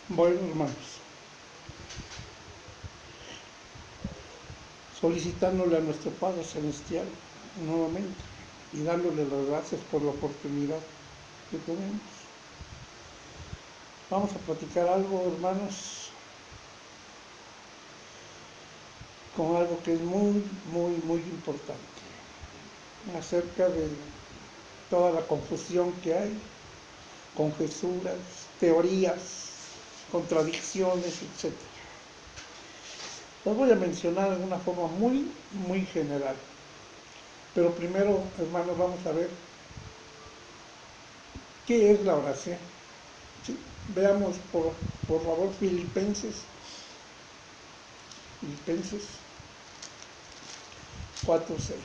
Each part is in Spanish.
Bueno, hermanos, solicitándole a nuestro Padre Celestial nuevamente y dándole las gracias por la oportunidad que tenemos. Vamos a platicar algo, hermanos, con algo que es muy importante, acerca de toda la confusión que hay, conjeturas, teorías, contradicciones, etc. Las voy a mencionar de una forma muy general. Pero primero, hermanos, vamos a ver qué es la oración. ¿Sí? Veamos, por favor, Filipenses 4:6.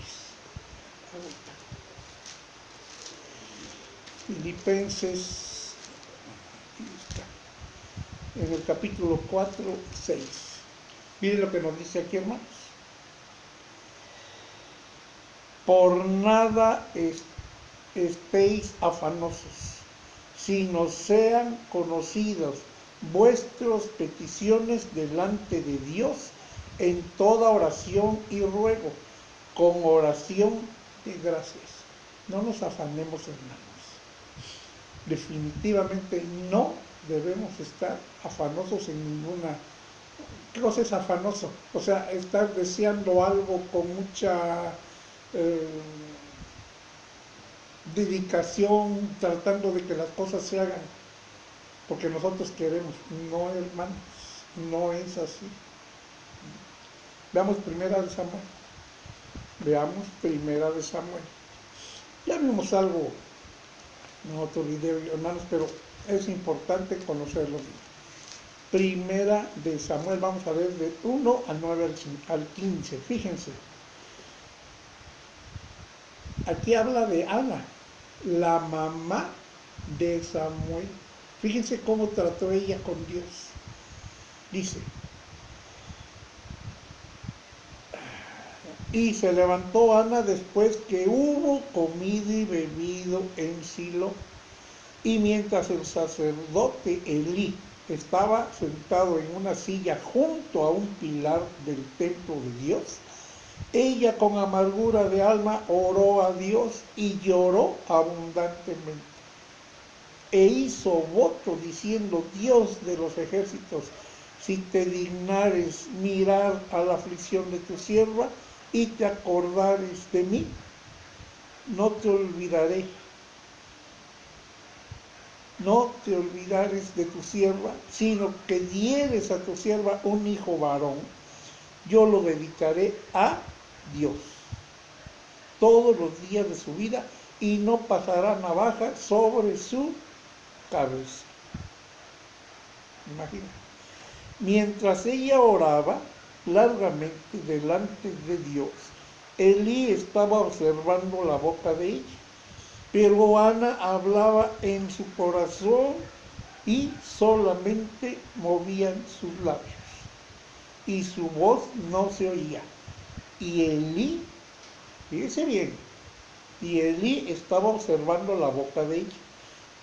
Filipenses, en el capítulo 4:6. Miren lo que nos dice aquí, hermanos. Por nada estéis afanosos, sino sean conocidas vuestras peticiones delante de Dios en toda oración y ruego, con oración de gracias. No nos afanemos, hermanos. Definitivamente no debemos estar afanosos en ninguna. ¿Qué cosa es afanoso? O sea, estar deseando algo con mucha dedicación, tratando de que las cosas se hagan porque nosotros queremos. No, hermanos, no es así. Veamos Primera de Samuel. Ya vimos algo en otro video, hermanos, pero es importante conocerlo bien. Primera de Samuel, vamos a ver de 1 al 9 al 15. Fíjense. Aquí habla de Ana, la mamá de Samuel. Fíjense cómo trató ella con Dios. Dice: y se levantó Ana después que hubo comido y bebido en Silo, y mientras el sacerdote Elí estaba sentado en una silla junto a un pilar del templo de Dios, ella con amargura de alma oró a Dios y lloró abundantemente. E hizo voto diciendo: Dios de los ejércitos, si te dignares mirar a la aflicción de tu sierva y te acordares de mí, no te olvidares de tu sierva, sino que dieres a tu sierva un hijo varón, yo lo dedicaré a Dios todos los días de su vida, y no pasará navaja sobre su cabeza. Imagínate. Mientras ella oraba largamente delante de Dios, Elí estaba observando la boca de ella, pero Ana hablaba en su corazón y solamente movían sus labios, y su voz no se oía. Y Elí, fíjese bien, y Elí estaba observando la boca de ella,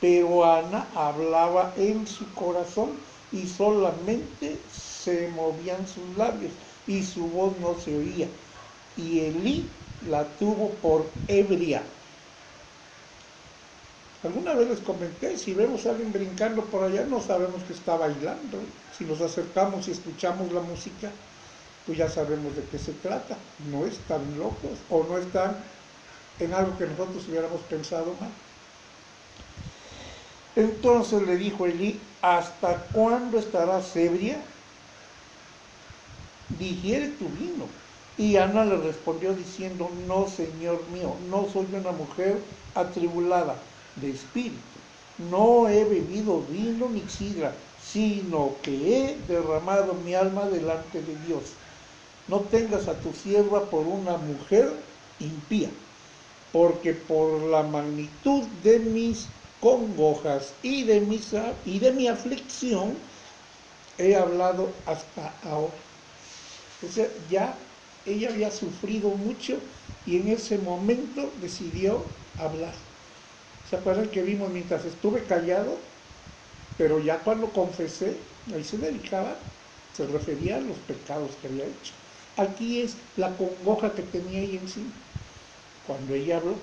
pero Ana hablaba en su corazón y solamente se movían sus labios y su voz no se oía. Y Elí la tuvo por ebria. Alguna vez les comenté, si vemos a alguien brincando por allá, no sabemos que está bailando. Si nos acercamos y escuchamos la música, pues ya sabemos de qué se trata. No están locos o no están en algo que nosotros hubiéramos pensado mal. Entonces le dijo Elí: ¿hasta cuándo estarás ebria? Digiere tu vino. Y Ana le respondió diciendo: no, Señor mío, no soy una mujer atribulada de espíritu. No he bebido vino ni sidra, sino que he derramado mi alma delante de Dios. No tengas a tu sierva por una mujer impía, porque por la magnitud de mis congojas y de mi aflicción he hablado hasta ahora. O sea, ya ella había sufrido mucho y en ese momento decidió hablar. ¿Se acuerdan que vimos mientras estuve callado? Pero ya cuando confesé, ahí se dedicaba, se refería a los pecados que había hecho. Aquí es la congoja que tenía ella encima. Cuando ella habló,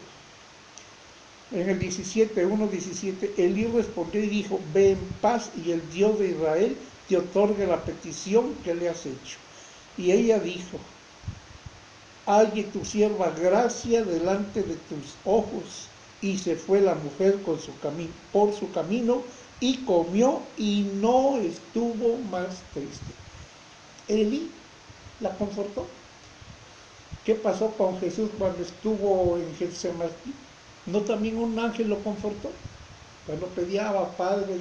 en el 1:17, Elí respondió y dijo: ve en paz y el Dios de Israel te otorgue la petición que le has hecho. Y ella dijo: halle tu sierva gracia delante de tus ojos. Y se fue la mujer por su camino y comió y no estuvo más triste. Elí la confortó. ¿Qué pasó con Jesús cuando estuvo en Getsemaní? ¿No también un ángel lo confortó? Cuando pedía: Padre,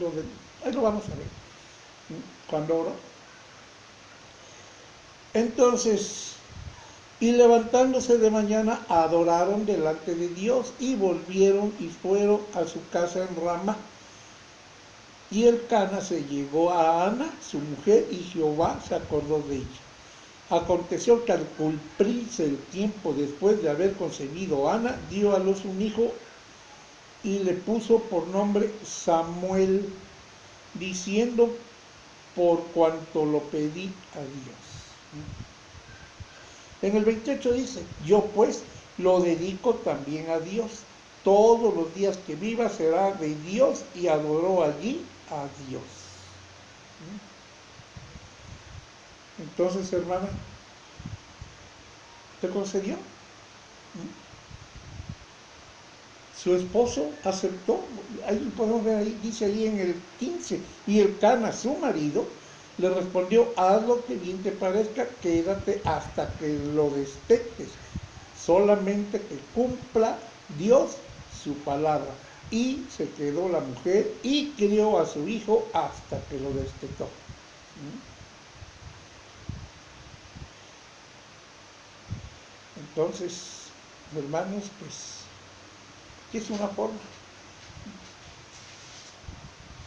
ahí lo vamos a ver. Cuando oró. Entonces, y levantándose de mañana, adoraron delante de Dios y volvieron y fueron a su casa en Ramá. Y Elcana se llegó a Ana, su mujer, y Jehová se acordó de ella. Aconteció que al cumplirse el tiempo después de haber concebido Ana, dio a luz un hijo y le puso por nombre Samuel, diciendo: por cuanto lo pedí a Dios. En el 28 dice: yo pues lo dedico también a Dios. Todos los días que viva será de Dios, y adoró allí a Dios. Entonces, hermana, ¿te concedió? Su esposo aceptó. Ahí podemos ver, ahí dice ahí en el 15, y Elcana, su marido, le respondió: haz lo que bien te parezca, quédate hasta que lo despetes, solamente que cumpla Dios su palabra. Y se quedó la mujer y crió a su hijo hasta que lo destetó. Entonces, hermanos, pues, ¿qué es una forma?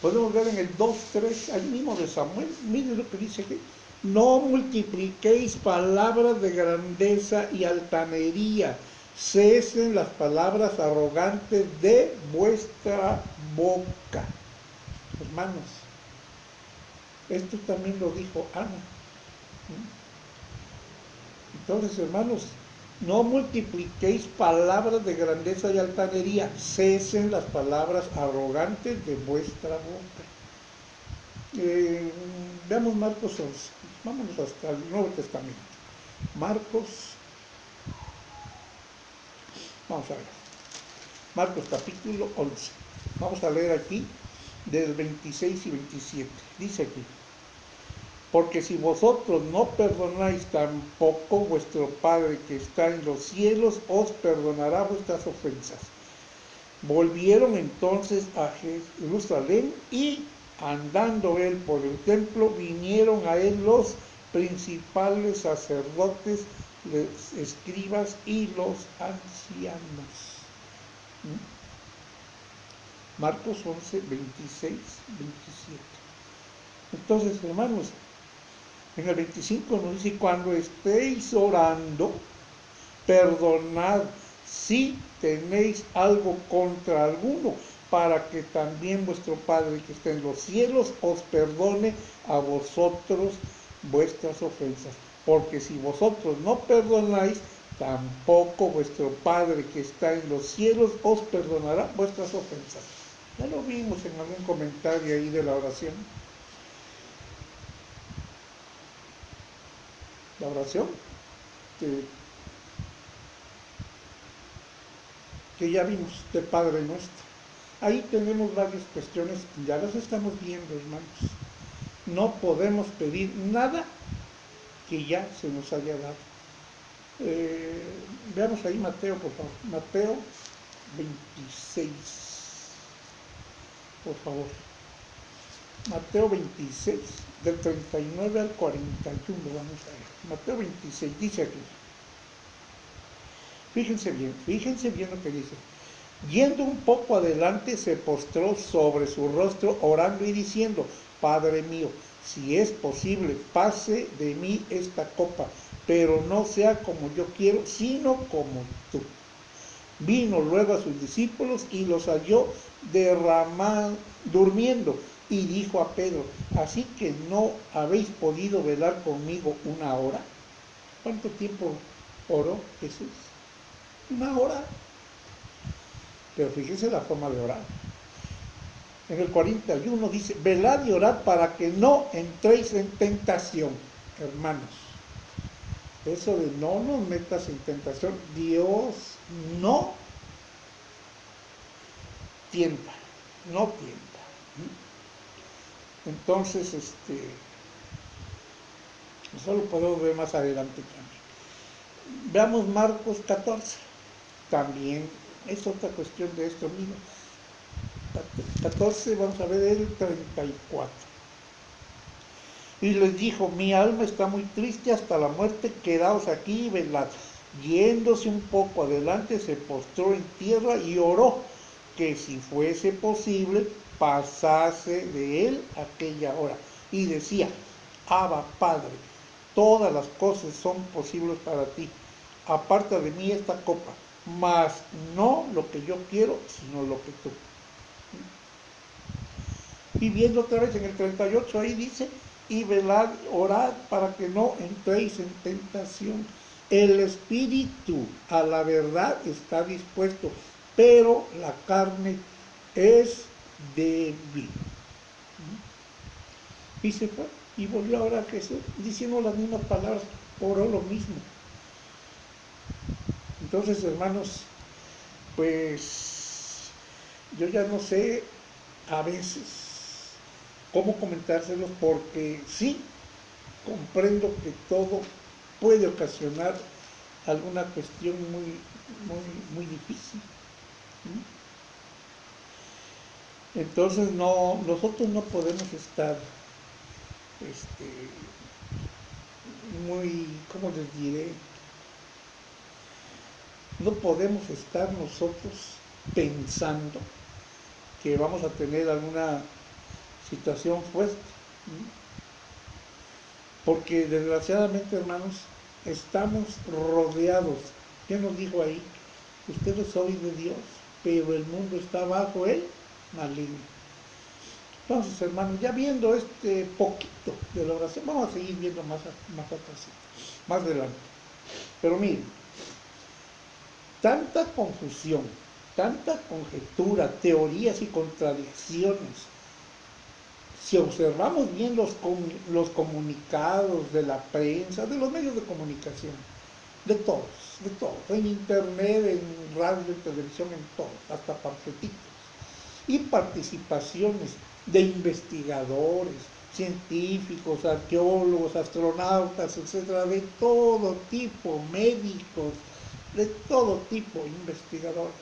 Podemos ver en el 2:3, ahí mismo de Samuel, miren lo que dice aquí: no multipliquéis palabras de grandeza y altanería, cesen las palabras arrogantes de vuestra boca. Hermanos, esto también lo dijo Ana. Entonces, hermanos, no multipliquéis palabras de grandeza y altanería, cesen las palabras arrogantes de vuestra boca. Veamos Marcos 11, vámonos hasta el Nuevo Testamento. Marcos, vamos a ver, Marcos capítulo 11, vamos a leer aquí del 26 y 27, dice aquí: porque si vosotros no perdonáis, tampoco vuestro Padre que está en los cielos os perdonará vuestras ofensas. Volvieron entonces a Jerusalén, y andando él por el templo, vinieron a él los principales sacerdotes, los escribas y los ancianos. Marcos 11, 26, 27. Entonces, hermanos, en el 25 nos dice: cuando estéis orando, perdonad si tenéis algo contra alguno, para que también vuestro Padre que está en los cielos os perdone a vosotros vuestras ofensas. Porque si vosotros no perdonáis, tampoco vuestro Padre que está en los cielos os perdonará vuestras ofensas. Ya lo vimos en algún comentario ahí de la oración. La oración que ya vimos del Padre Nuestro. Ahí tenemos varias cuestiones, ya las estamos viendo, hermanos. No podemos pedir nada que ya se nos haya dado. Veamos ahí Mateo, por favor. Mateo 26, por favor. Mateo 26, del 39 al 41, vamos a ver. Mateo 26, dice aquí. Fíjense bien lo que dice. Yendo un poco adelante, se postró sobre su rostro, orando y diciendo: Padre mío, si es posible, pase de mí esta copa, pero no sea como yo quiero, sino como tú. Vino luego a sus discípulos y los halló durmiendo, y dijo a Pedro, ¿así que no habéis podido velar conmigo una hora? ¿Cuánto tiempo oró Jesús? Una hora. Pero fíjese la forma de orar. En el 41 dice, velad y orad para que no entréis en tentación, hermanos. Eso de no nos metas en tentación, Dios no tienta, no tienta. Entonces, eso lo podemos ver más adelante también. Veamos Marcos 14, también es otra cuestión de esto mismo. 14, vamos a ver el 34. Y les dijo, mi alma está muy triste hasta la muerte, quedaos aquí y velad. Yéndose un poco adelante, se postró en tierra y oró que si fuese posible pasase de él aquella hora. Y decía, Abba, Padre, todas las cosas son posibles para ti. Aparta de mí esta copa, mas no lo que yo quiero, sino lo que tú. Y viendo otra vez en el 38, ahí dice, y velad, orad para que no entréis en tentación. El espíritu a la verdad está dispuesto, pero la carne es débil. Y se fue, y volvió a orar Jesús, diciendo las mismas palabras, oró lo mismo. Entonces, hermanos, pues yo ya no sé a veces cómo comentárselos, porque sí comprendo que todo puede ocasionar alguna cuestión muy difícil. Entonces nosotros no podemos estar ¿cómo les diré? No podemos estar nosotros pensando que vamos a tener alguna situación fuerte, porque desgraciadamente, hermanos, estamos rodeados. ¿Qué nos dijo ahí? Ustedes son de Dios, pero el mundo está bajo el maligno. Entonces, hermanos, ya viendo este poquito de la oración, vamos a seguir viendo más adelante. Pero miren, tanta confusión, tanta conjetura, teorías y contradicciones. Si observamos bien los comunicados de la prensa, de los medios de comunicación, de todos, en internet, en radio, en televisión, en todos, hasta panfletitos, y participaciones de investigadores, científicos, arqueólogos, astronautas, etcétera, de todo tipo, médicos, de todo tipo, investigadores,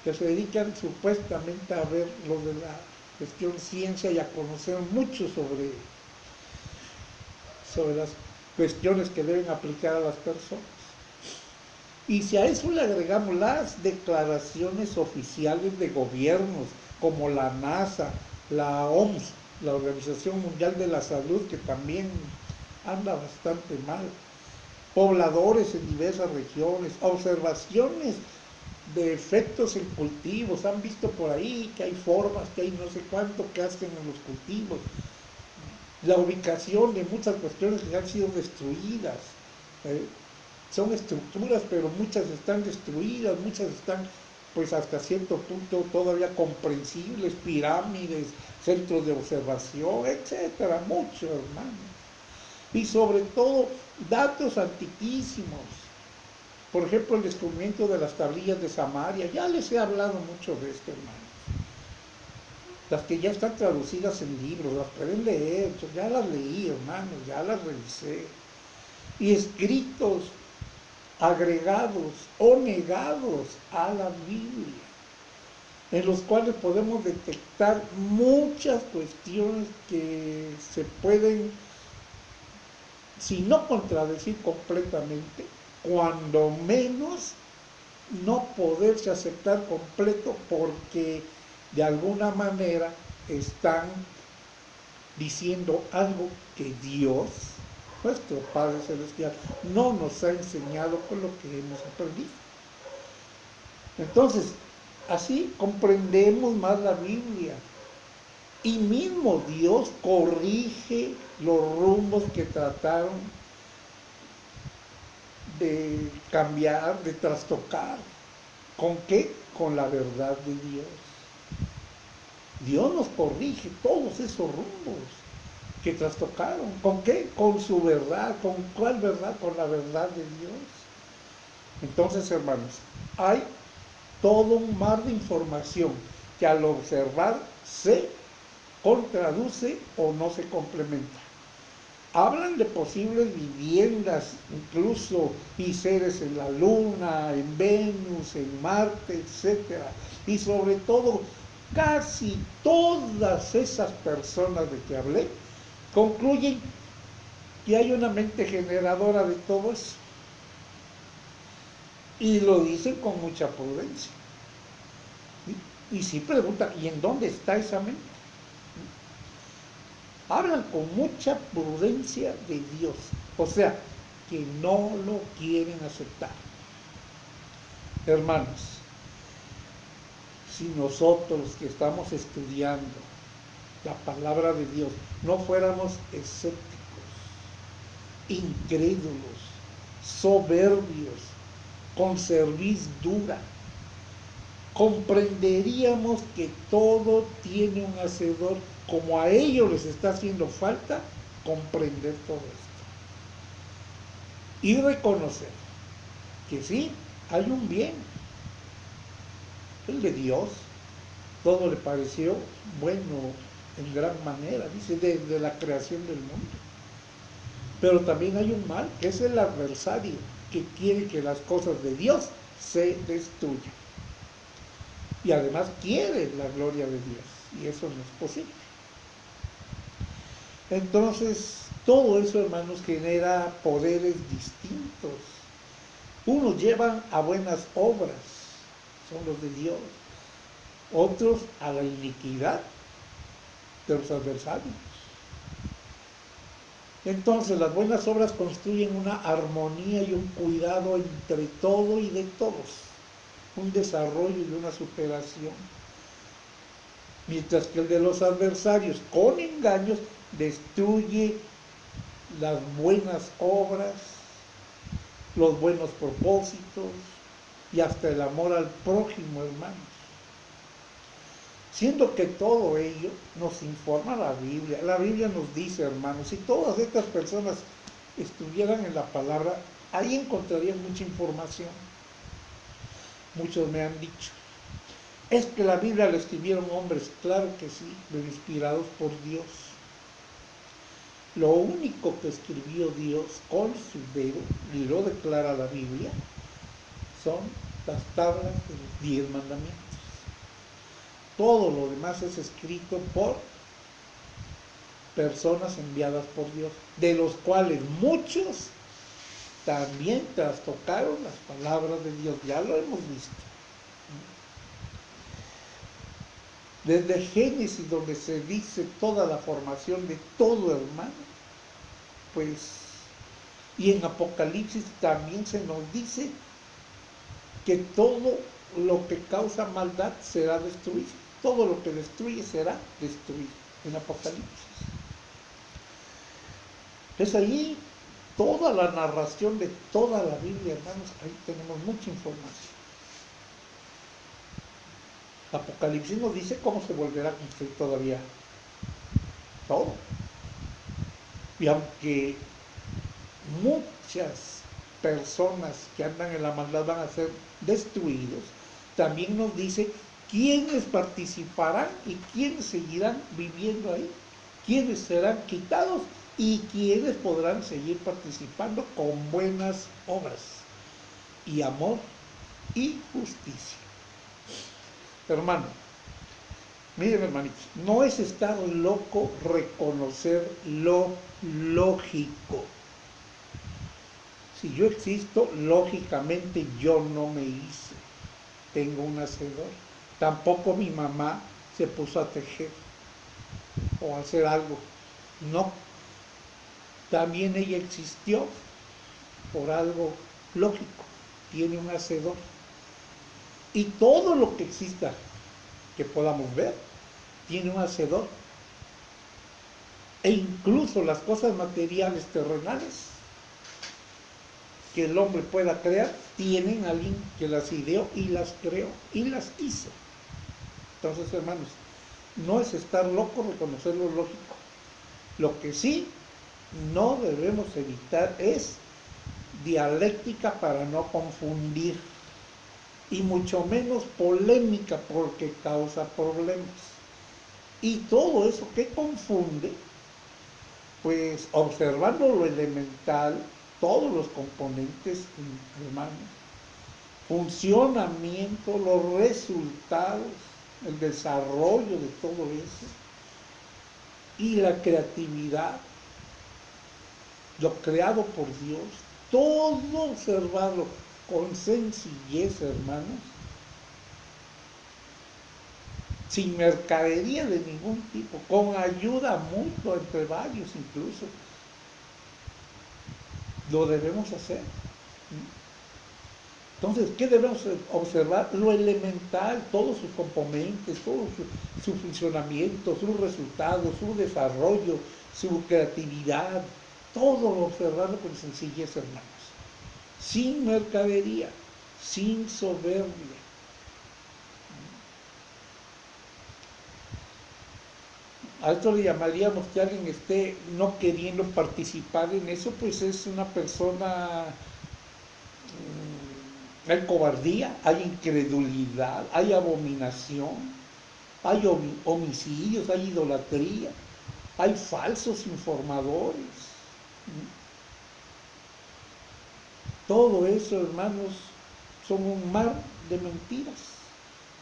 que se dedican supuestamente a ver lo de la cuestión ciencia y a conocer mucho sobre las cuestiones que deben aplicar a las personas. Y si a eso le agregamos las declaraciones oficiales de gobiernos, como la NASA, la OMS, la Organización Mundial de la Salud, que también anda bastante mal, pobladores en diversas regiones, observaciones de efectos en cultivos, han visto por ahí que hay formas, que hay no sé cuánto que hacen en los cultivos, la ubicación de muchas cuestiones que han sido destruidas, son estructuras, pero muchas están destruidas, muchas están pues hasta cierto punto todavía comprensibles, pirámides, centros de observación, etcétera, mucho, hermano. Y sobre todo datos antiquísimos. Por ejemplo, el descubrimiento de las tablillas de Samaria, ya les he hablado mucho de esto, hermanos. Las que ya están traducidas en libros, las pueden leer, yo ya las leí, hermanos, ya las revisé. Y escritos agregados o negados a la Biblia, en los cuales podemos detectar muchas cuestiones que se pueden, si no contradecir completamente, cuando menos no poderse aceptar completo, porque de alguna manera están diciendo algo que Dios, nuestro Padre Celestial, no nos ha enseñado con lo que hemos aprendido. Entonces, así comprendemos más la Biblia, Y mismo Dios corrige los rumbos que trataron de cambiar, de trastocar. ¿Con qué? Con la verdad de Dios. Dios nos corrige todos esos rumbos que trastocaron. ¿Con qué? Con su verdad. ¿Con cuál verdad? Con la verdad de Dios. Entonces, hermanos, hay todo un mar de información que al observar se contraduce o no se complementa. Hablan de posibles viviendas, incluso, y seres en la Luna, en Venus, en Marte, etc. Y sobre todo, casi todas esas personas de que hablé concluyen que hay una mente generadora de todo eso. Y lo dicen con mucha prudencia. Y sí preguntan, ¿y en dónde está esa mente? Hablan con mucha prudencia de Dios. O sea, que no lo quieren aceptar. Hermanos, si nosotros que estamos estudiando la palabra de Dios no fuéramos escépticos, incrédulos, soberbios, con cerviz dura, comprenderíamos que todo tiene un hacedor, como a ellos les está haciendo falta comprender todo esto. Y reconocer que sí, hay un bien, el de Dios. Todo le pareció bueno en gran manera, dice, desde la creación del mundo. Pero también hay un mal, que es el adversario, que quiere que las cosas de Dios se destruyan. Y además quiere la gloria de Dios, y eso no es posible. Entonces, todo eso, hermanos, genera poderes distintos. Unos llevan a buenas obras, son los de Dios. Otros a la iniquidad de los adversarios. Entonces, las buenas obras construyen una armonía y un cuidado entre todo y de todos, un desarrollo y una superación. Mientras que el de los adversarios, con engaños, destruye las buenas obras, los buenos propósitos y hasta el amor al prójimo, hermanos. Siendo que todo ello nos informa la Biblia. La Biblia nos dice, hermanos, si todas estas personas estuvieran en la palabra, ahí encontrarían mucha información. Muchos me han dicho, es que la Biblia la escribieron hombres. Claro que sí, pero inspirados por Dios. Lo único que escribió Dios con su dedo, y lo declara la Biblia, son las tablas de los 10 mandamientos. Todo lo demás es escrito por personas enviadas por Dios, de los cuales muchos también trastocaron las palabras de Dios. Ya lo hemos visto. Desde Génesis, donde se dice toda la formación de todo, hermano, pues, y en Apocalipsis también se nos dice que todo lo que causa maldad será destruido. Todo lo que destruye será destruido en Apocalipsis. Es ahí toda la narración de toda la Biblia, hermanos, ahí tenemos mucha información. Apocalipsis nos dice cómo se volverá a construir todavía todo. Y aunque muchas personas que andan en la maldad van a ser destruidos, también nos dice quiénes participarán y quiénes seguirán viviendo ahí, quiénes serán quitados y quiénes podrán seguir participando con buenas obras y amor y justicia. Hermano, miren, hermanitos, no es estar loco reconocer lo lógico. Si yo existo, lógicamente yo no me hice. Tengo un hacedor. Tampoco mi mamá se puso a tejer o a hacer algo. No. También ella existió por algo lógico. Tiene un hacedor. Y todo lo que exista, que podamos ver, tiene un hacedor e incluso las cosas materiales terrenales que el hombre pueda crear, tienen a alguien que las ideó y las creó y las hizo. Entonces, hermanos, no es estar loco reconocer lo lógico. Lo que sí no debemos evitar es dialéctica para no confundir, y mucho menos polémica porque causa problemas. Y todo eso que confunde, pues observando lo elemental, todos los componentes, hermanos, funcionamiento, los resultados, el desarrollo de todo eso, y la creatividad, lo creado por Dios, todo observado con sencillez, hermanos, sin mercadería de ningún tipo, con ayuda mutua entre varios incluso, lo debemos hacer. Entonces, ¿qué debemos observar? Lo elemental, todos sus componentes, todo su funcionamiento, sus resultados, su desarrollo, su creatividad, todo observarlo con sencillez, hermanos. Sin mercadería, sin soberbia. A esto le llamaríamos que alguien esté no queriendo participar en eso, pues es una persona, hay cobardía, hay incredulidad, hay abominación, hay homicidios, hay idolatría, hay falsos informadores. Todo eso, hermanos, son un mar de mentiras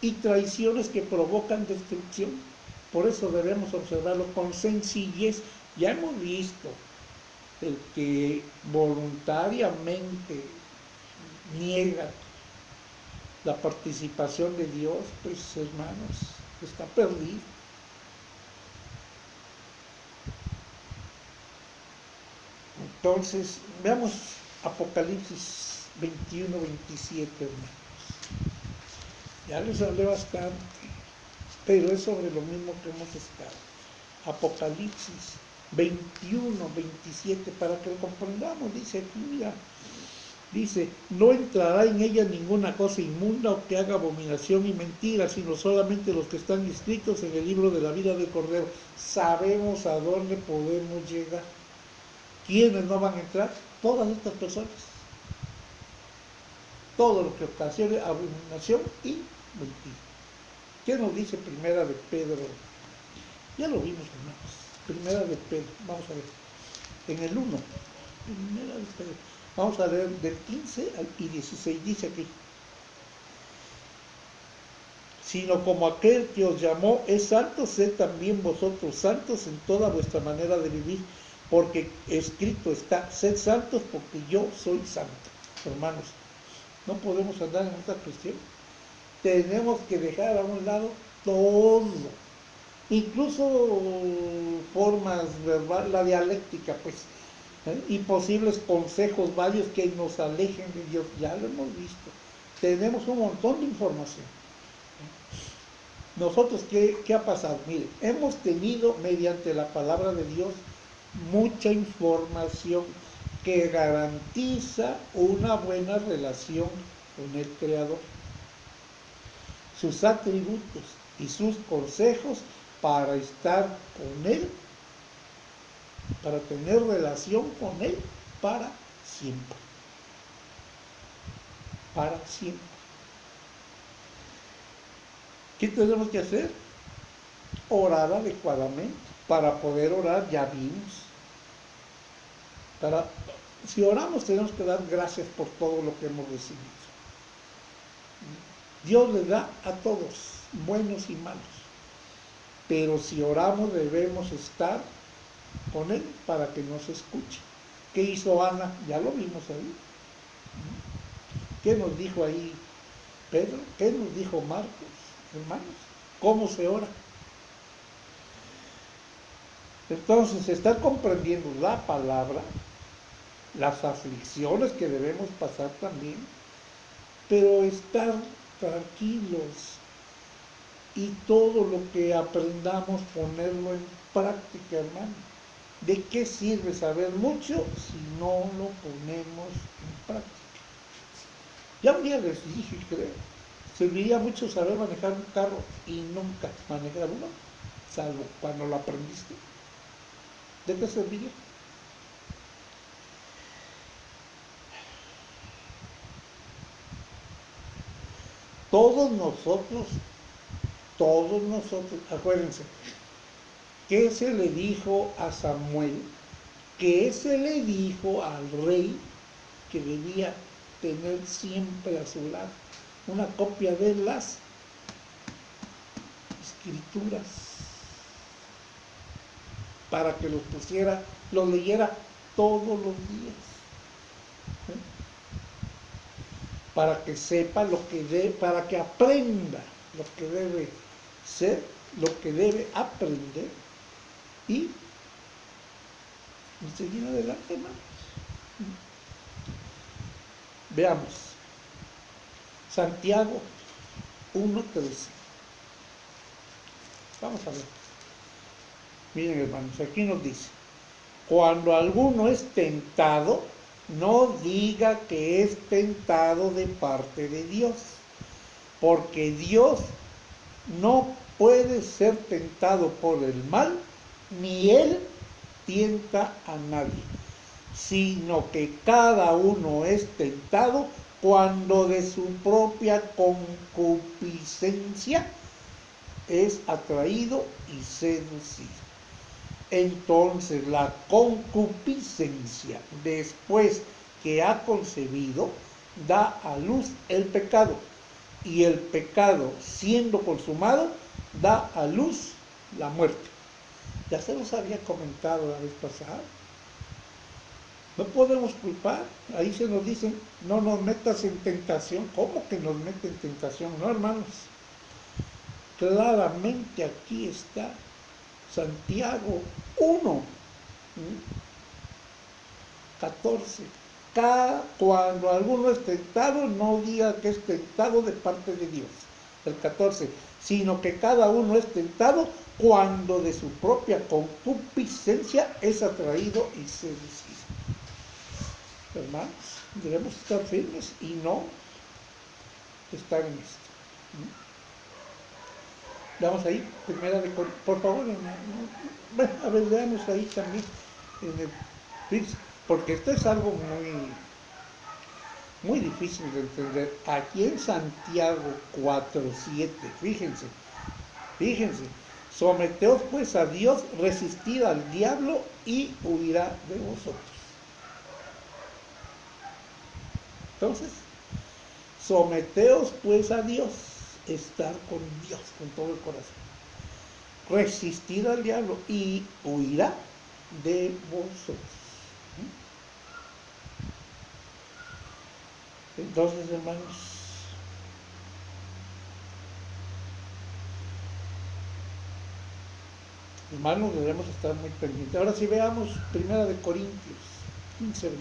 y traiciones que provocan destrucción. Por eso debemos observarlo con sencillez. Ya hemos visto el que voluntariamente niega la participación de Dios, pues hermanos, está perdido. Entonces, veamos Apocalipsis 21, 27, hermanos. Ya les hablé bastante, pero es sobre lo mismo que hemos estado. Apocalipsis 21, 27, para que lo comprendamos, dice aquí, mira, dice, no entrará en ella ninguna cosa inmunda o que haga abominación y mentira, sino solamente los que están inscritos en el libro de la vida del Cordero. Sabemos a dónde podemos llegar. ¿Quiénes no van a entrar? Todas estas personas. Todo lo que ocasione abominación y mentira. ¿Qué nos dice Primera de Pedro? Ya lo vimos, hermanos. Primera de Pedro, vamos a ver. En el 1, Primera de Pedro. Vamos a leer del 15 y 16, dice aquí. Sino como aquel que os llamó es santo, sed también vosotros santos en toda vuestra manera de vivir, porque escrito está, sed santos porque yo soy santo. Hermanos, no podemos andar en esta cuestión. Tenemos que dejar a un lado todo, incluso formas verbales, la dialéctica, pues, y posibles consejos varios que nos alejen de Dios. Ya lo hemos visto. Tenemos un montón de información. Nosotros, ¿qué ha pasado? Mire, hemos tenido mediante la palabra de Dios mucha información que garantiza una buena relación con el Creador, sus atributos y sus consejos para estar con Él, para tener relación con Él para siempre. Para siempre. ¿Qué tenemos que hacer? Orar adecuadamente. Para poder orar, ya vimos. Si oramos, tenemos que dar gracias por todo lo que hemos recibido. Dios le da a todos, buenos y malos. Pero si oramos, debemos estar con Él para que nos escuche. ¿Qué hizo Ana? Ya lo vimos ahí. ¿Qué nos dijo ahí Pedro? ¿Qué nos dijo Marcos? Hermanos, ¿cómo se ora? Entonces, estar comprendiendo la palabra, las aflicciones que debemos pasar también, pero estar tranquilos y todo lo que aprendamos ponerlo en práctica, hermano. ¿De qué sirve saber mucho si no lo ponemos en práctica? Ya un día les dije, creo, serviría mucho saber manejar un carro y nunca manejar uno, salvo cuando lo aprendiste. ¿De qué serviría? Todos nosotros, acuérdense, ¿qué se le dijo a Samuel? ¿Qué se le dijo al rey que debía tener siempre a su lado? Una copia de las escrituras, para que los leyera todos los días, ¿eh? Para que sepa para que aprenda lo que debe ser, lo que debe aprender y seguir adelante, hermanos. Veamos, Santiago 1:13. Vamos a ver. Miren, hermanos, aquí nos dice: cuando alguno es tentado, no diga que es tentado de parte de Dios, porque Dios no puede ser tentado por el mal, ni Él tienta a nadie, sino que cada uno es tentado cuando de su propia concupiscencia es atraído y seducido. Entonces la concupiscencia, después que ha concebido, da a luz el pecado, y el pecado, siendo consumado, da a luz la muerte. Ya se los había comentado la vez pasada. No podemos culpar. Ahí se nos dice: no nos metas en tentación. ¿Cómo que nos mete en tentación? No, hermanos. Claramente aquí está Santiago 1:14. Cuando alguno es tentado, no diga que es tentado de parte de Dios. El 14, sino que cada uno es tentado cuando de su propia concupiscencia es atraído y seducido. Hermanos, debemos estar firmes y no estar en esto. Vamos ahí, primera de Corintios, por favor, bueno, a ver, veamos ahí también, porque esto es algo muy difícil de entender. Aquí en Santiago 4:7, fíjense, someteos pues a Dios, resistid al diablo y huirá de vosotros. Entonces, someteos pues a Dios, estar con Dios con todo el corazón. Resistid al diablo y huirá de vosotros. Entonces, hermanos, debemos estar muy pendientes. Ahora sí, veamos primera de Corintios 15:23.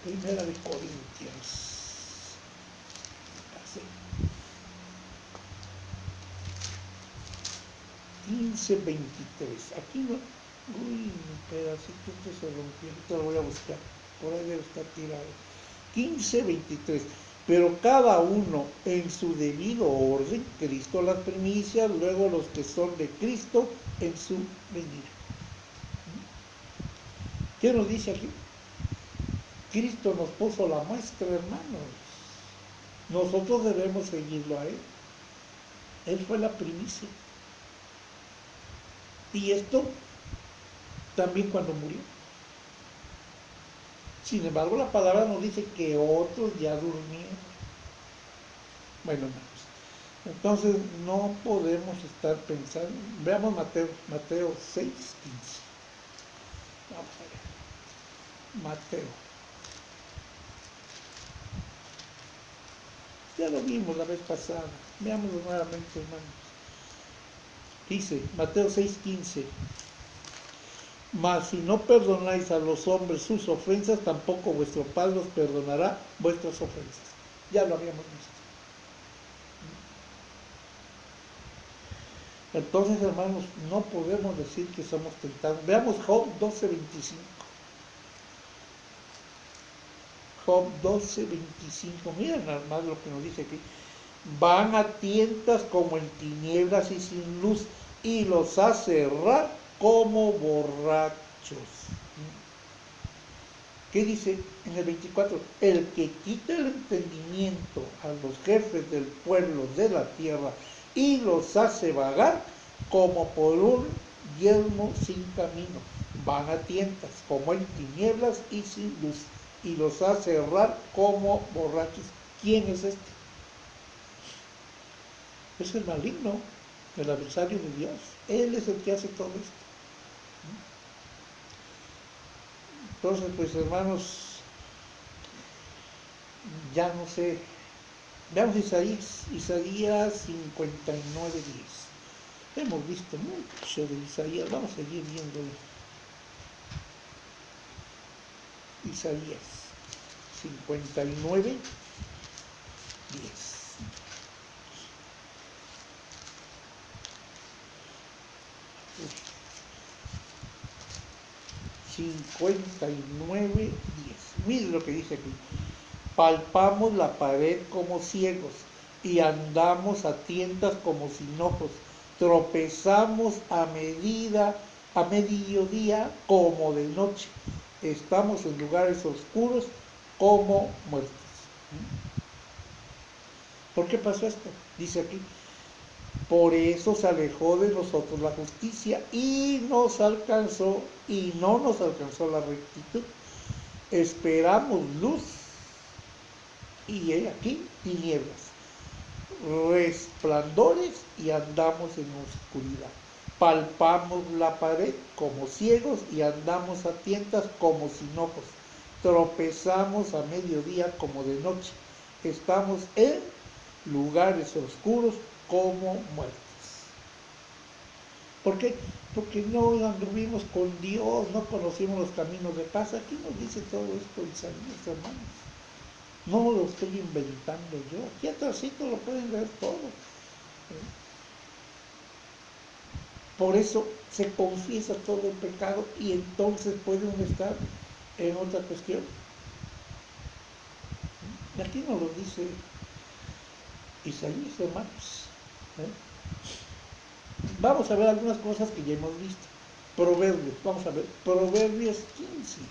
Primera de Corintios 15:23. Aquí no. Uy, mi pedacito se rompió. Ahorita lo voy a buscar. Por ahí debe estar tirado. 15:23. Pero cada uno en su debido orden, Cristo las primicias, luego los que son de Cristo en su venida. ¿Qué nos dice aquí? Cristo nos puso la muestra, hermanos. Nosotros debemos seguirlo a Él. Él fue la primicia. Y esto también cuando murió. Sin embargo, la palabra nos dice que otros ya durmieron. Bueno, hermanos, entonces no podemos estar pensando. Veamos Mateo 6:15. Vamos a ver. Mateo. Ya lo vimos la vez pasada. Veámoslo nuevamente, hermanos. Dice Mateo 6:15. Mas si no perdonáis a los hombres sus ofensas, tampoco vuestro Padre os perdonará vuestras ofensas. Ya lo habíamos visto. Entonces, hermanos, no podemos decir que somos tentados. Veamos Job 12:25. Job 12:25. Miren, hermanos, lo que nos dice aquí. Van a tientas como en tinieblas y sin luz, y los hace errar como borrachos. ¿Qué dice en el 24? El que quita el entendimiento a los jefes del pueblo de la tierra y los hace vagar como por un yermo sin camino. Van a tientas como en tinieblas y sin luz, y los hace errar como borrachos. ¿Quién es este? Es el maligno, el adversario de Dios. Él es el que hace todo esto. Entonces, pues hermanos, ya no sé. Veamos Isaías 59:10. Hemos visto mucho de Isaías, vamos a seguir viendo Isaías 59:10. 59:10. Miren lo que dice aquí. Palpamos la pared como ciegos y andamos a tientas como sin ojos. Tropezamos a mediodía como de noche. Estamos en lugares oscuros como muertos. ¿Por qué pasó esto? Dice aquí. Por eso se alejó de nosotros la justicia y no nos alcanzó la rectitud. Esperamos luz y he aquí tinieblas, resplandores y andamos en oscuridad. Palpamos la pared como ciegos y andamos a tientas como sin ojos. Tropezamos a mediodía como de noche. Estamos en lugares oscuros como muertos. ¿Por qué? Porque no anduvimos con Dios, no conocimos los caminos de paz. Aquí nos dice todo esto Isaías, hermanos. No lo estoy inventando yo. Aquí atrásito lo pueden ver todo. Por eso se confiesa todo el pecado y entonces puede uno estar en otra cuestión. Y aquí nos lo dice Isaías, hermanos. Vamos a ver algunas cosas que ya hemos visto. Proverbios, vamos a ver. Proverbios 15.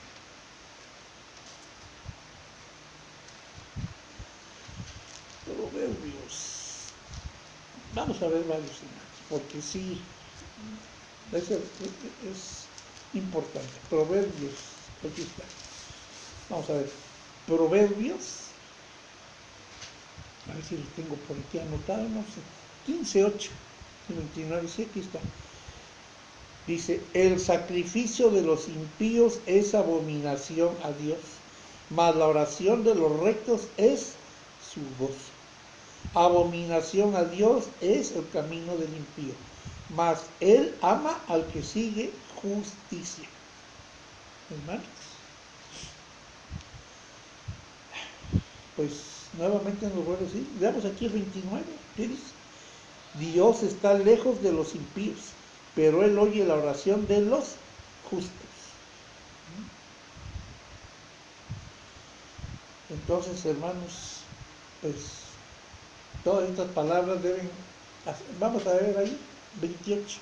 Proverbios. Vamos a ver varios, porque sí, es importante. Proverbios, aquí está. Vamos a ver. Proverbios. A ver si lo tengo por aquí anotado, no sé. 15:8. 29, sí, aquí está. Dice, el sacrificio de los impíos es abominación a Dios, mas la oración de los rectos es su gozo. Abominación a Dios es el camino del impío, mas él ama al que sigue justicia. Hermanos, pues nuevamente nos vuelve a decir, veamos aquí el 29, ¿qué dice? Dios está lejos de los impíos, pero Él oye la oración de los justos. Entonces, hermanos, pues todas estas palabras deben, vamos a ver ahí, 28.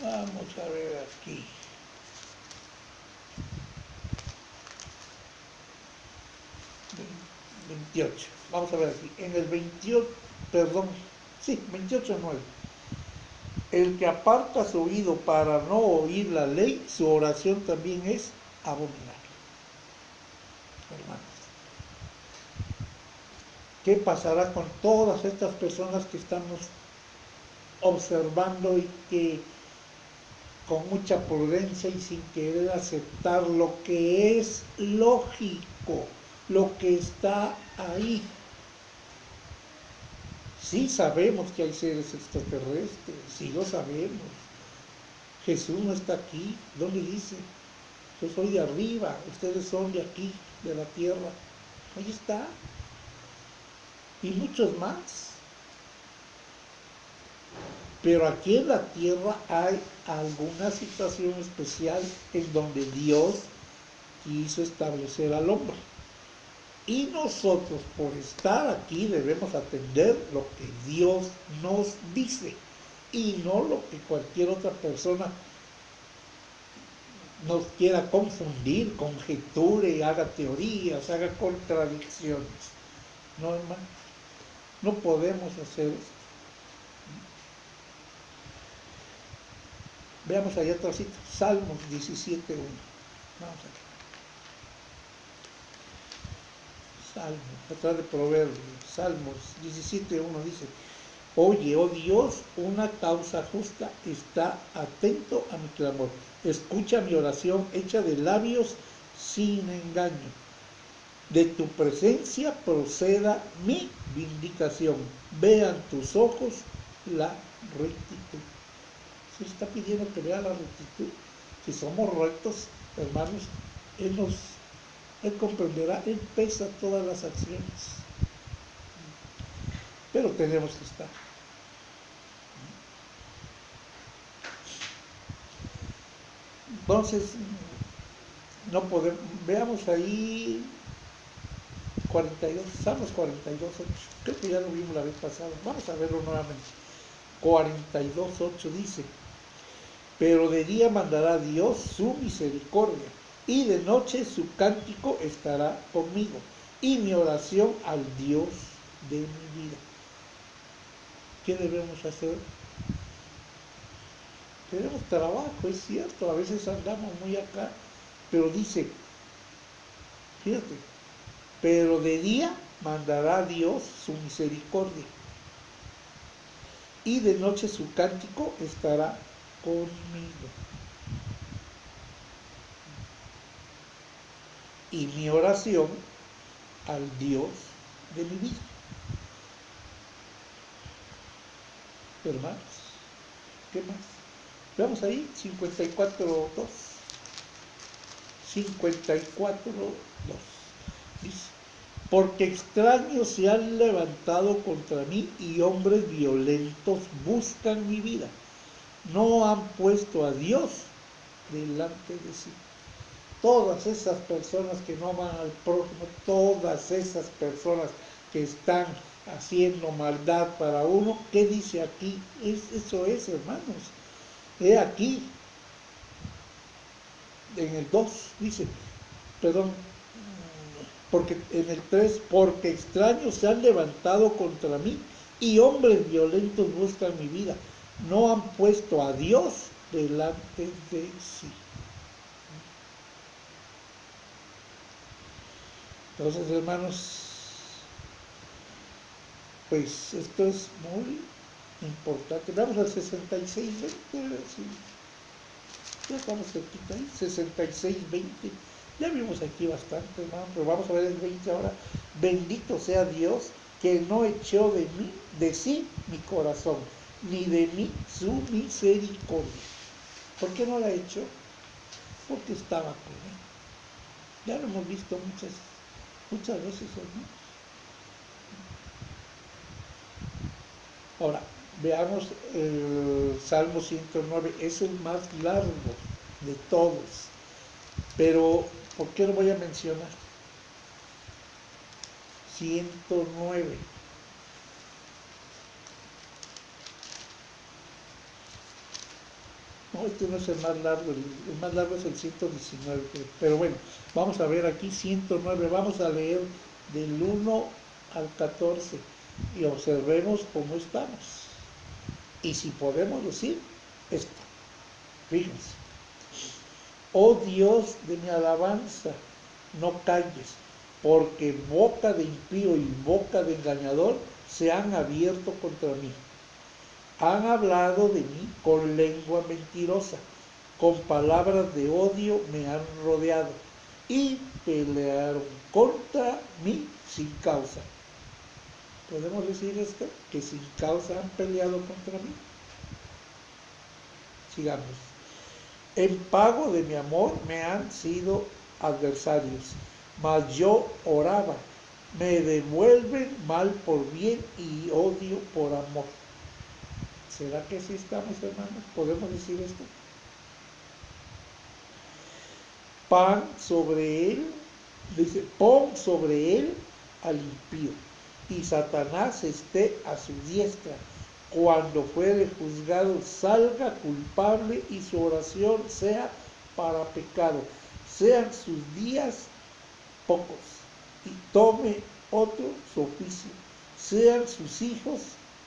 Vamos a ver aquí. Vamos a ver aquí. En el 28, perdón, sí, 28:9. El que aparta su oído para no oír la ley, su oración también es abominable. Hermanos, ¿qué pasará con todas estas personas que estamos observando y que con mucha prudencia y sin querer aceptar lo que es lógico, lo que está ahí? Sí sabemos que hay seres extraterrestres, sí lo sabemos. Jesús no está aquí. ¿Dónde dice? Yo soy de arriba, ustedes son de aquí, de la tierra. Ahí está. Y muchos más. Pero aquí en la tierra hay alguna situación especial en donde Dios quiso establecer al hombre. Y nosotros, por estar aquí, debemos atender lo que Dios nos dice y no lo que cualquier otra persona nos quiera confundir, conjeture, haga teorías, haga contradicciones. No, hermano, no podemos hacer esto. Veamos allá atrásito, Salmos 17.1. Vamos aquí. Salmos, atrás de Proverbios, Salmos 17.1 dice: Oye, oh Dios, una causa justa está atento a mi clamor. Escucha mi oración hecha de labios sin engaño. De tu presencia proceda mi vindicación. Vean tus ojos la rectitud. Se está pidiendo que vea la rectitud. Si somos rectos, hermanos, Él comprenderá, Él pesa todas las acciones. Pero tenemos que estar. Entonces, no podemos, veamos ahí 42, Salmos 42.8. Creo que ya lo vimos la vez pasada. Vamos a verlo nuevamente. 42.8 dice: Pero de día mandará Dios su misericordia, y de noche su cántico estará conmigo, y mi oración al Dios de mi vida. ¿Qué debemos hacer? Tenemos trabajo, es cierto, a veces andamos muy acá, pero dice, fíjate, pero de día mandará Dios su misericordia, y de noche su cántico estará conmigo. Y mi oración al Dios de mi vida. Hermanos, ¿qué más? Veamos ahí, 54.2. 54.2. Dice: Porque extraños se han levantado contra mí y hombres violentos buscan mi vida. No han puesto a Dios delante de sí. Todas esas personas que no aman al prójimo, todas esas personas que están haciendo maldad para uno, ¿qué dice aquí? Eso es, hermanos. He aquí, en el 2 dice, perdón, porque en el 3, porque extraños se han levantado contra mí y hombres violentos buscan mi vida. No han puesto a Dios delante de sí. Entonces, hermanos, pues esto es muy importante. Vamos al 66.20, ya estamos cerquita ahí, 66.20. Ya vimos aquí bastante, hermano, pero vamos a ver el 20 ahora. Bendito sea Dios que no echó de sí mi corazón, ni de mí su misericordia. ¿Por qué no la echó? Porque estaba con él. Ya lo hemos visto muchas veces, hermano. Ahora, veamos el Salmo 109, es el más largo de todos, pero ¿por qué lo voy a mencionar? 109. No, este no es el más largo, el más largo es el 119, pero bueno, vamos a ver aquí 109, vamos a leer del 1 al 14 y observemos cómo estamos. Y si podemos decir esto, fíjense: Oh Dios de mi alabanza, no calles, porque boca de impío y boca de engañador se han abierto contra mí. Han hablado de mí con lengua mentirosa, con palabras de odio me han rodeado y pelearon contra mí sin causa. ¿Podemos decir esto? Que sin causa han peleado contra mí. Sigamos. En pago de mi amor me han sido adversarios, mas yo oraba, me devuelven mal por bien y odio por amor. ¿Será que sí estamos, hermanos? ¿Podemos decir esto? Pan sobre él, dice, pon sobre él al impío, y Satanás esté a su diestra. Cuando fuere juzgado, salga culpable y su oración sea para pecado. Sean sus días pocos y tome otro su oficio. Sean sus hijos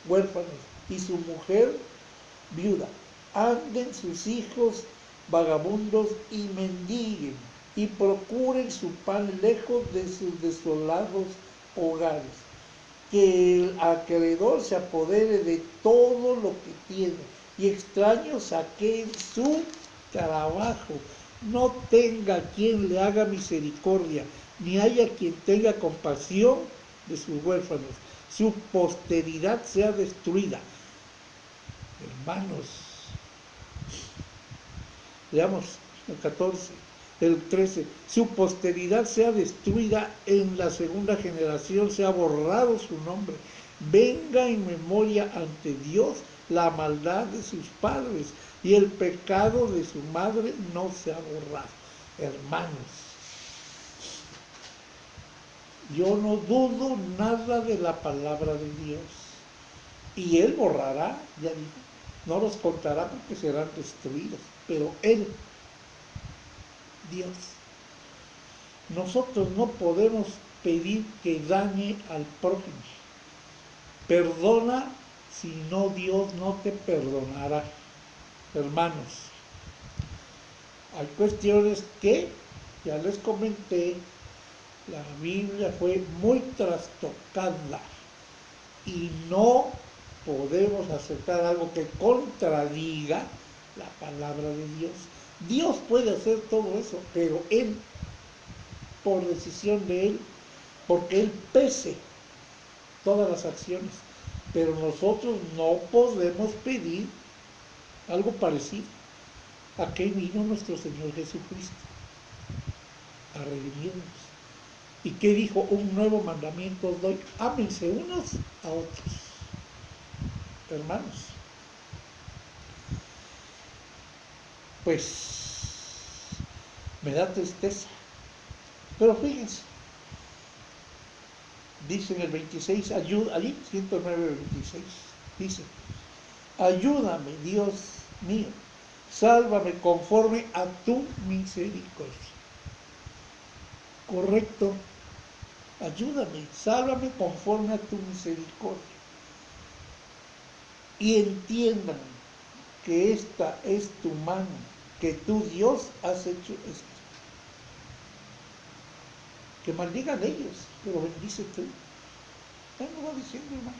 huérfanos y su mujer viuda. Anden sus hijos vagabundos y mendiguen y procuren su pan lejos de sus desolados hogares. Que el acreedor se apodere de todo lo que tiene y extraños saqueen su trabajo. No tenga quien le haga misericordia, ni haya quien tenga compasión de sus huérfanos. Su posteridad sea destruida. Hermanos, leamos el 14, el 13. Su posteridad sea destruida, en la segunda generación sea borrado su nombre. Venga en memoria ante Dios la maldad de sus padres y el pecado de su madre no sea borrado. Hermanos, yo no dudo nada de la palabra de Dios. Y Él borrará, ya dijo, no los contará porque serán destruidos, pero Él, Dios. Nosotros no podemos pedir que dañe al prójimo. Perdona, si no, Dios no te perdonará. Hermanos, hay cuestiones que, ya les comenté, la Biblia fue muy trastocada y no podemos aceptar algo que contradiga la palabra de Dios. Dios puede hacer todo eso, pero Él, por decisión de Él, porque Él pese todas las acciones. Pero nosotros no podemos pedir algo parecido a que vino nuestro Señor Jesucristo a redimirnos. ¿Y qué dijo? Un nuevo mandamiento os doy: ámense unos a otros. Hermanos, pues me da tristeza, pero fíjense, dice en el 26, allí 109, 26, dice: ayúdame, Dios mío, sálvame conforme a tu misericordia. Correcto, ayúdame, sálvame conforme a tu misericordia. Y entiendan que esta es tu mano, que tú, Dios, has hecho esto. Que maldigan ellos, pero bendice tú. Ya no va diciendo, hermano.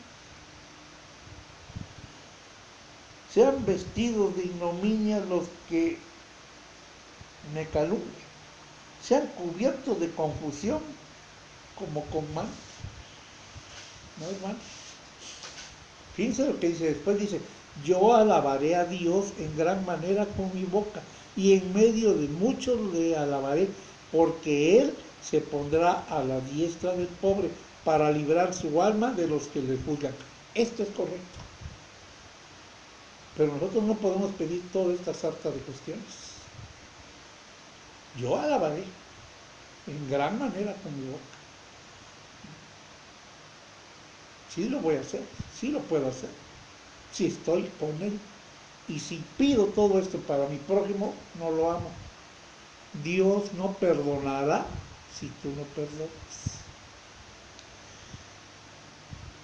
Sean vestidos de ignominia los que me calumnian. Sean cubiertos de confusión como con manto. ¿No, hermano? Fíjense lo que dice después, dice: yo alabaré a Dios en gran manera con mi boca, y en medio de muchos le alabaré, porque Él se pondrá a la diestra del pobre, para librar su alma de los que le juzgan. Esto es correcto. Pero nosotros no podemos pedir toda esta sarta de cuestiones. Yo alabaré en gran manera con mi boca. Sí lo voy a hacer, sí lo puedo hacer, si estoy con Él. Y si pido todo esto para mi prójimo, no lo amo. Dios no perdonará si tú no perdonas.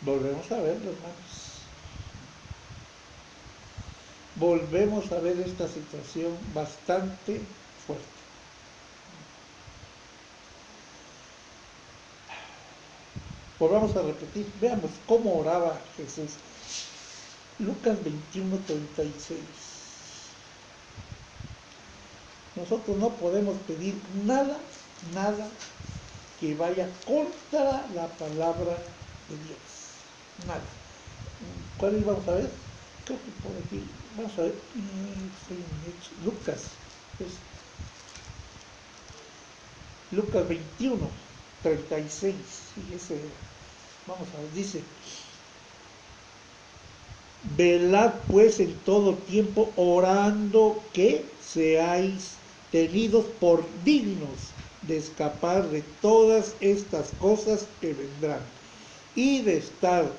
Volvemos a verlo, hermanos. Volvemos a ver esta situación bastante fuerte. Volvamos a repetir, veamos cómo oraba Jesús. Lucas 21, 36. Nosotros no podemos pedir nada que vaya contra la palabra de Dios. Nada. ¿Cuál íbamos a ver? Creo que por aquí. Vamos a ver. Lucas. Lucas 21, 36. Y ese, vamos a ver, dice: Velad pues en todo tiempo, orando que seáis tenidos por dignos de escapar de todas estas cosas que vendrán y de estar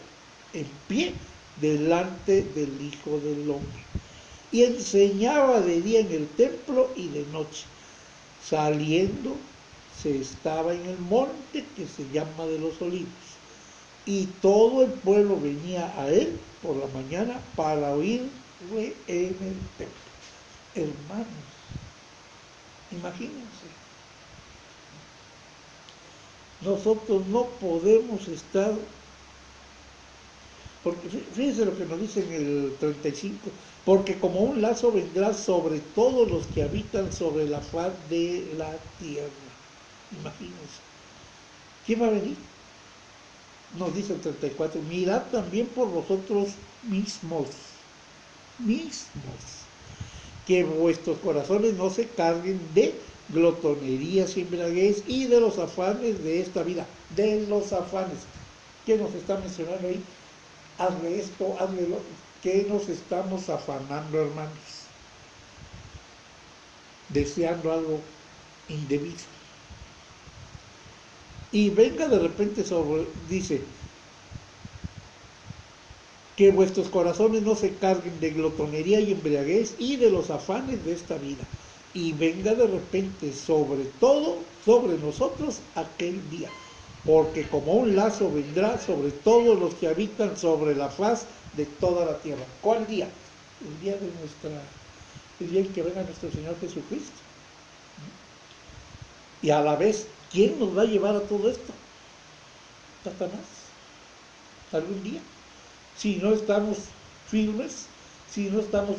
en pie delante del Hijo del Hombre. Y enseñaba de día en el templo y de noche. Saliendo, se estaba en el monte que se llama de los Olivos. Y todo el pueblo venía a él por la mañana para oírle en el templo. Hermanos, imagínense, nosotros no podemos estar, porque fíjense lo que nos dice en el 35, porque como un lazo vendrá sobre todos los que habitan sobre la faz de la tierra. Imagínense, ¿quién va a venir? Nos dice el 34, mirad también por vosotros mismos, que vuestros corazones no se carguen de glotonerías y embriaguez y de los afanes de esta vida, de los afanes. ¿Qué nos está mencionando ahí? Hazle esto, hazle lo otro. ¿Qué nos estamos afanando, hermanos? Deseando algo indebido. Y venga de repente sobre, dice, que vuestros corazones no se carguen de glotonería y embriaguez y de los afanes de esta vida. Y venga de repente sobre todo, sobre nosotros, aquel día. Porque como un lazo vendrá sobre todos los que habitan sobre la faz de toda la tierra. ¿Cuál día? El día de el día en que venga nuestro Señor Jesucristo. Y a la vez, ¿quién nos va a llevar a todo esto? Satanás. Algún día. Si no estamos firmes, si no estamos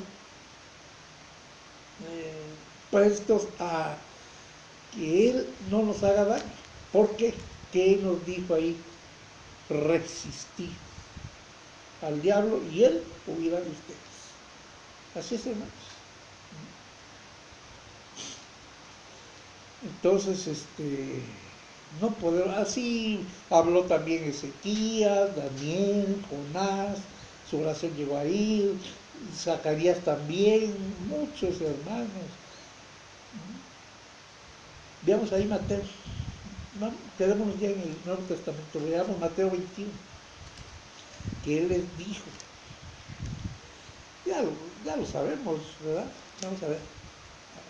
prestos a que Él no nos haga daño. ¿Por qué? ¿Qué nos dijo ahí? Resistir al diablo y Él huirá de ustedes. Así es, hermanos. Entonces, no podemos, así habló también Ezequías, Daniel, Jonás, su oración llegó a ir, Zacarías también, muchos hermanos. Veamos ahí Mateo, no, quedémonos ya en el Nuevo Testamento, veamos Mateo 21, que Él les dijo, ya lo sabemos, ¿verdad? Vamos a ver,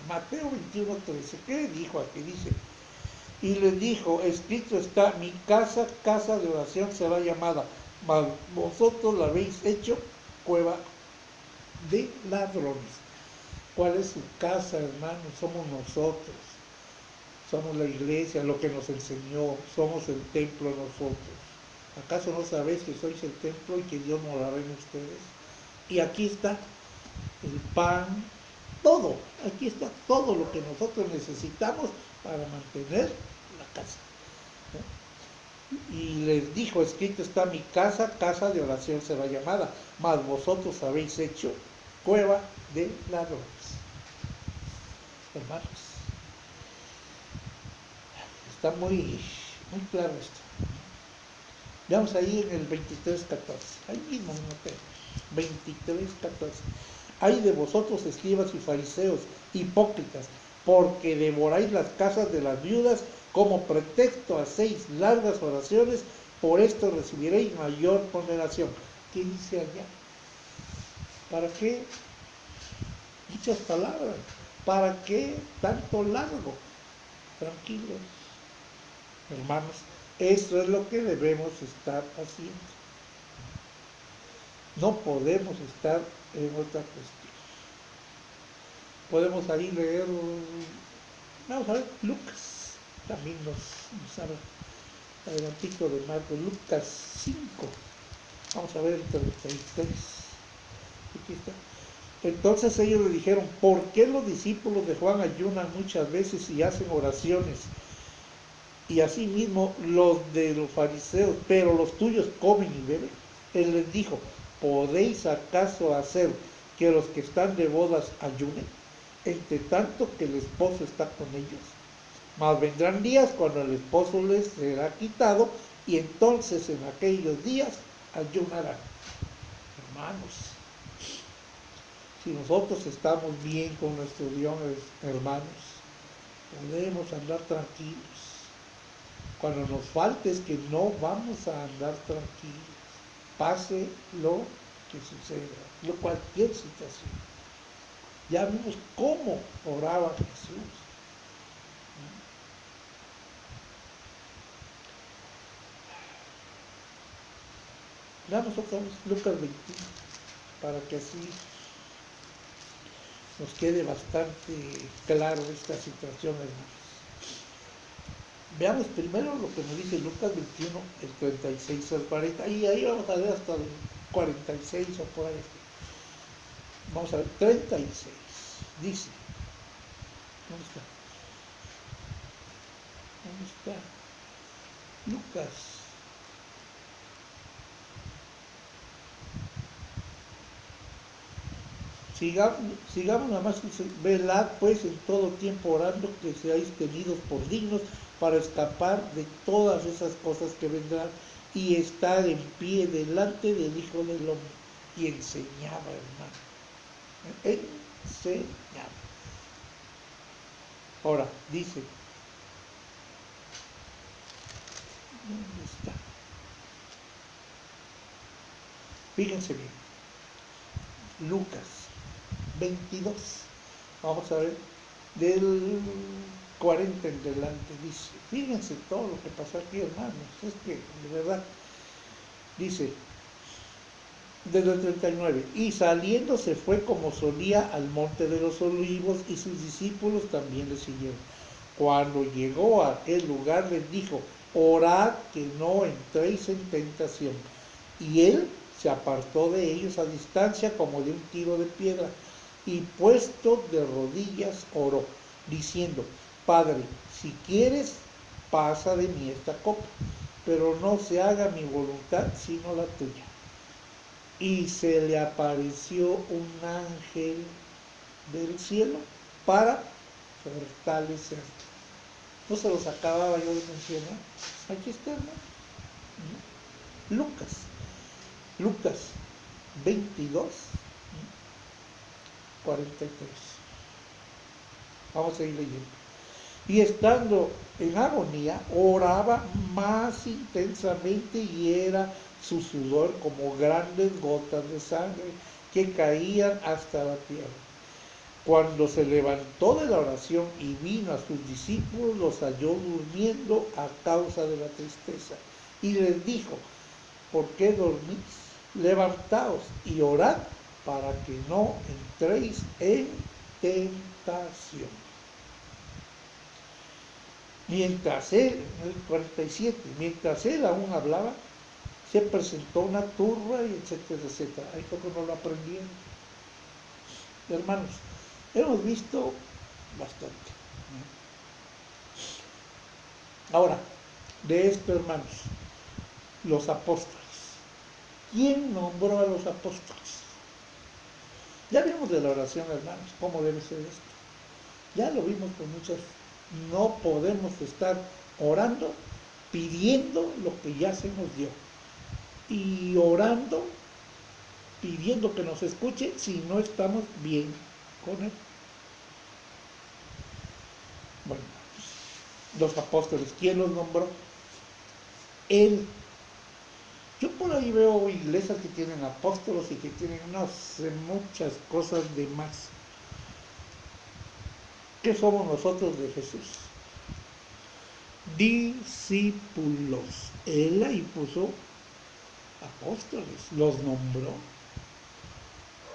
Mateo 21:13, ¿qué le dijo aquí? Dice, y les dijo, escrito está, mi casa, casa de oración será llamada, mas vosotros la habéis hecho cueva de ladrones. ¿Cuál es su casa, hermanos? Somos nosotros. Somos la iglesia, lo que nos enseñó. Somos el templo nosotros. ¿Acaso no sabéis que sois el templo y que Dios morará en ustedes? Y aquí está el pan, todo. Aquí está todo lo que nosotros necesitamos para mantener la casa. Y les dijo, escrito está, mi casa, casa de oración será llamada, mas vosotros habéis hecho cueva de ladrones. Hermanos, está muy claro esto. Veamos ahí en el 23:14, ahí mismo en Mateo 23:14. Ay de vosotros, escribas y fariseos, hipócritas, porque devoráis las casas de las viudas, como pretexto hacéis largas oraciones, por esto recibiréis mayor condenación. ¿Qué dice allá? ¿Para qué? Muchas palabras. ¿Para qué tanto largo? Tranquilos, hermanos, esto es lo que debemos estar haciendo. No podemos estar en otra cuestión. Podemos ahí leer, vamos a ver, Lucas, también nos habla adelantito de Marcos, Lucas 5, vamos a ver el 33, aquí está. Entonces ellos le dijeron, ¿por qué los discípulos de Juan ayunan muchas veces y hacen oraciones? Y asimismo los de los fariseos, pero los tuyos comen y beben. Él les dijo, ¿podéis acaso hacer que los que están de bodas ayunen, entre tanto que el esposo está con ellos? Mas vendrán días cuando el esposo les será quitado, y entonces en aquellos días ayunarán. Hermanos, si nosotros estamos bien con nuestro Dios, hermanos, podemos andar tranquilos. Cuando nos falte es que no vamos a andar tranquilos, pase lo que suceda, cualquier situación. Ya vimos cómo oraba Jesús. Damos otra vez Lucas 21, para que así nos quede bastante claro esta situación, hermanos. Veamos primero lo que nos dice Lucas 21, el 36 al 40, y ahí vamos a ver hasta el 46 o por ahí. Vamos a ver, 36, dice, ¿dónde está? ¿Dónde está? Lucas. Sigamos nada más, velad pues en todo tiempo orando que seáis tenidos por dignos para escapar de todas esas cosas que vendrán y estar en pie delante del Hijo del Hombre. Y enseñaba, hermano. Enseñaba. Ahora, dice, ¿dónde está? Fíjense bien. Lucas 22. Vamos a ver, del 40 en delante, dice, fíjense todo lo que pasó aquí, hermanos, es que de verdad, dice, desde el 39, y saliendo se fue como solía al monte de los olivos, y sus discípulos también le siguieron. Cuando llegó a aquel lugar les dijo, orad que no entréis en tentación. Y él se apartó de ellos a distancia como de un tiro de piedra, y puesto de rodillas oró, diciendo, Padre, si quieres, pasa de mí esta copa, pero no se haga mi voluntad sino la tuya. Y se le apareció un ángel del cielo para fortalecer. No se los acababa yo de mencionar. Aquí está, ¿no? Lucas 22, 43. Vamos a ir leyendo. Y estando en agonía, oraba más intensamente y era su sudor como grandes gotas de sangre que caían hasta la tierra. Cuando se levantó de la oración y vino a sus discípulos, los halló durmiendo a causa de la tristeza. Y les dijo, ¿por qué dormís? Levantaos y orad para que no entréis en tentación. Mientras él, en el 47, mientras él aún hablaba, se presentó una turba y etcétera, etcétera. Ahí fue cuando lo aprendieron. Hermanos, hemos visto bastante. Ahora, de esto, hermanos, los apóstoles. ¿Quién nombró a los apóstoles? Ya vimos de la oración, hermanos, cómo debe ser esto. Ya lo vimos con muchas. No podemos estar orando, pidiendo lo que ya se nos dio. Y orando, pidiendo que nos escuche si no estamos bien con él. Bueno, los apóstoles, ¿quién los nombró? Él. Yo por ahí veo iglesias que tienen apóstoles y que tienen, no sé, muchas cosas de más. ¿Qué somos nosotros de Jesús? Discípulos. Él ahí puso apóstoles, los nombró.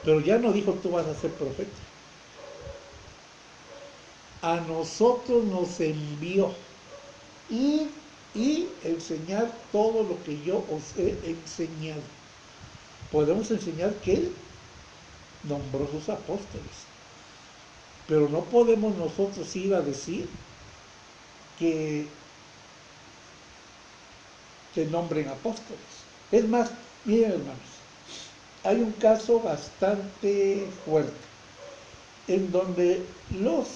Pero ya no dijo, tú vas a ser profeta. A nosotros nos envió y enseñar todo lo que yo os he enseñado. Podemos enseñar que Él nombró sus apóstoles, pero no podemos nosotros ir a decir que nombren apóstoles. Es más, miren, hermanos, hay un caso bastante fuerte en donde los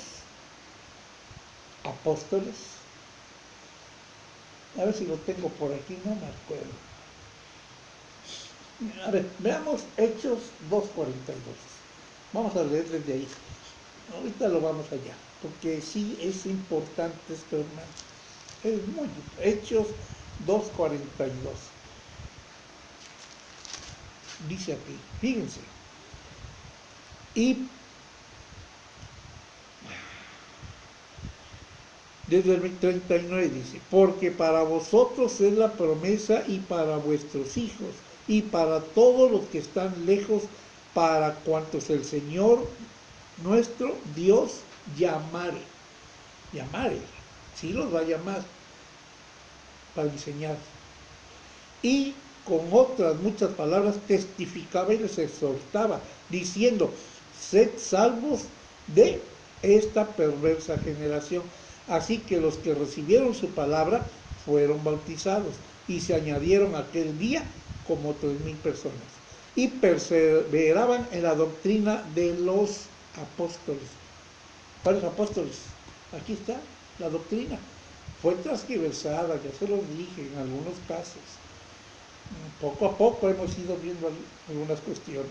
apóstoles, a ver si lo tengo por aquí, no me acuerdo. A ver, veamos Hechos 2:42. Vamos a leer desde ahí. Ahorita lo vamos allá, porque sí es importante esto, hermano. Es muy Hechos 2:42. Dice aquí, fíjense. Y desde el 39 dice, porque para vosotros es la promesa y para vuestros hijos y para todos los que están lejos, para cuantos el Señor nuestro Dios llamare. Llamare, sí los va a llamar para enseñar. Y con otras muchas palabras testificaba y les exhortaba, diciendo, sed salvos de esta perversa generación. Así que los que recibieron su palabra fueron bautizados y se añadieron aquel día como 3,000 personas. Y perseveraban en la doctrina de los apóstoles. ¿Cuáles apóstoles? Aquí está la doctrina. Fue transgiversada, ya se los dije en algunos casos. Poco a poco hemos ido viendo algunas cuestiones.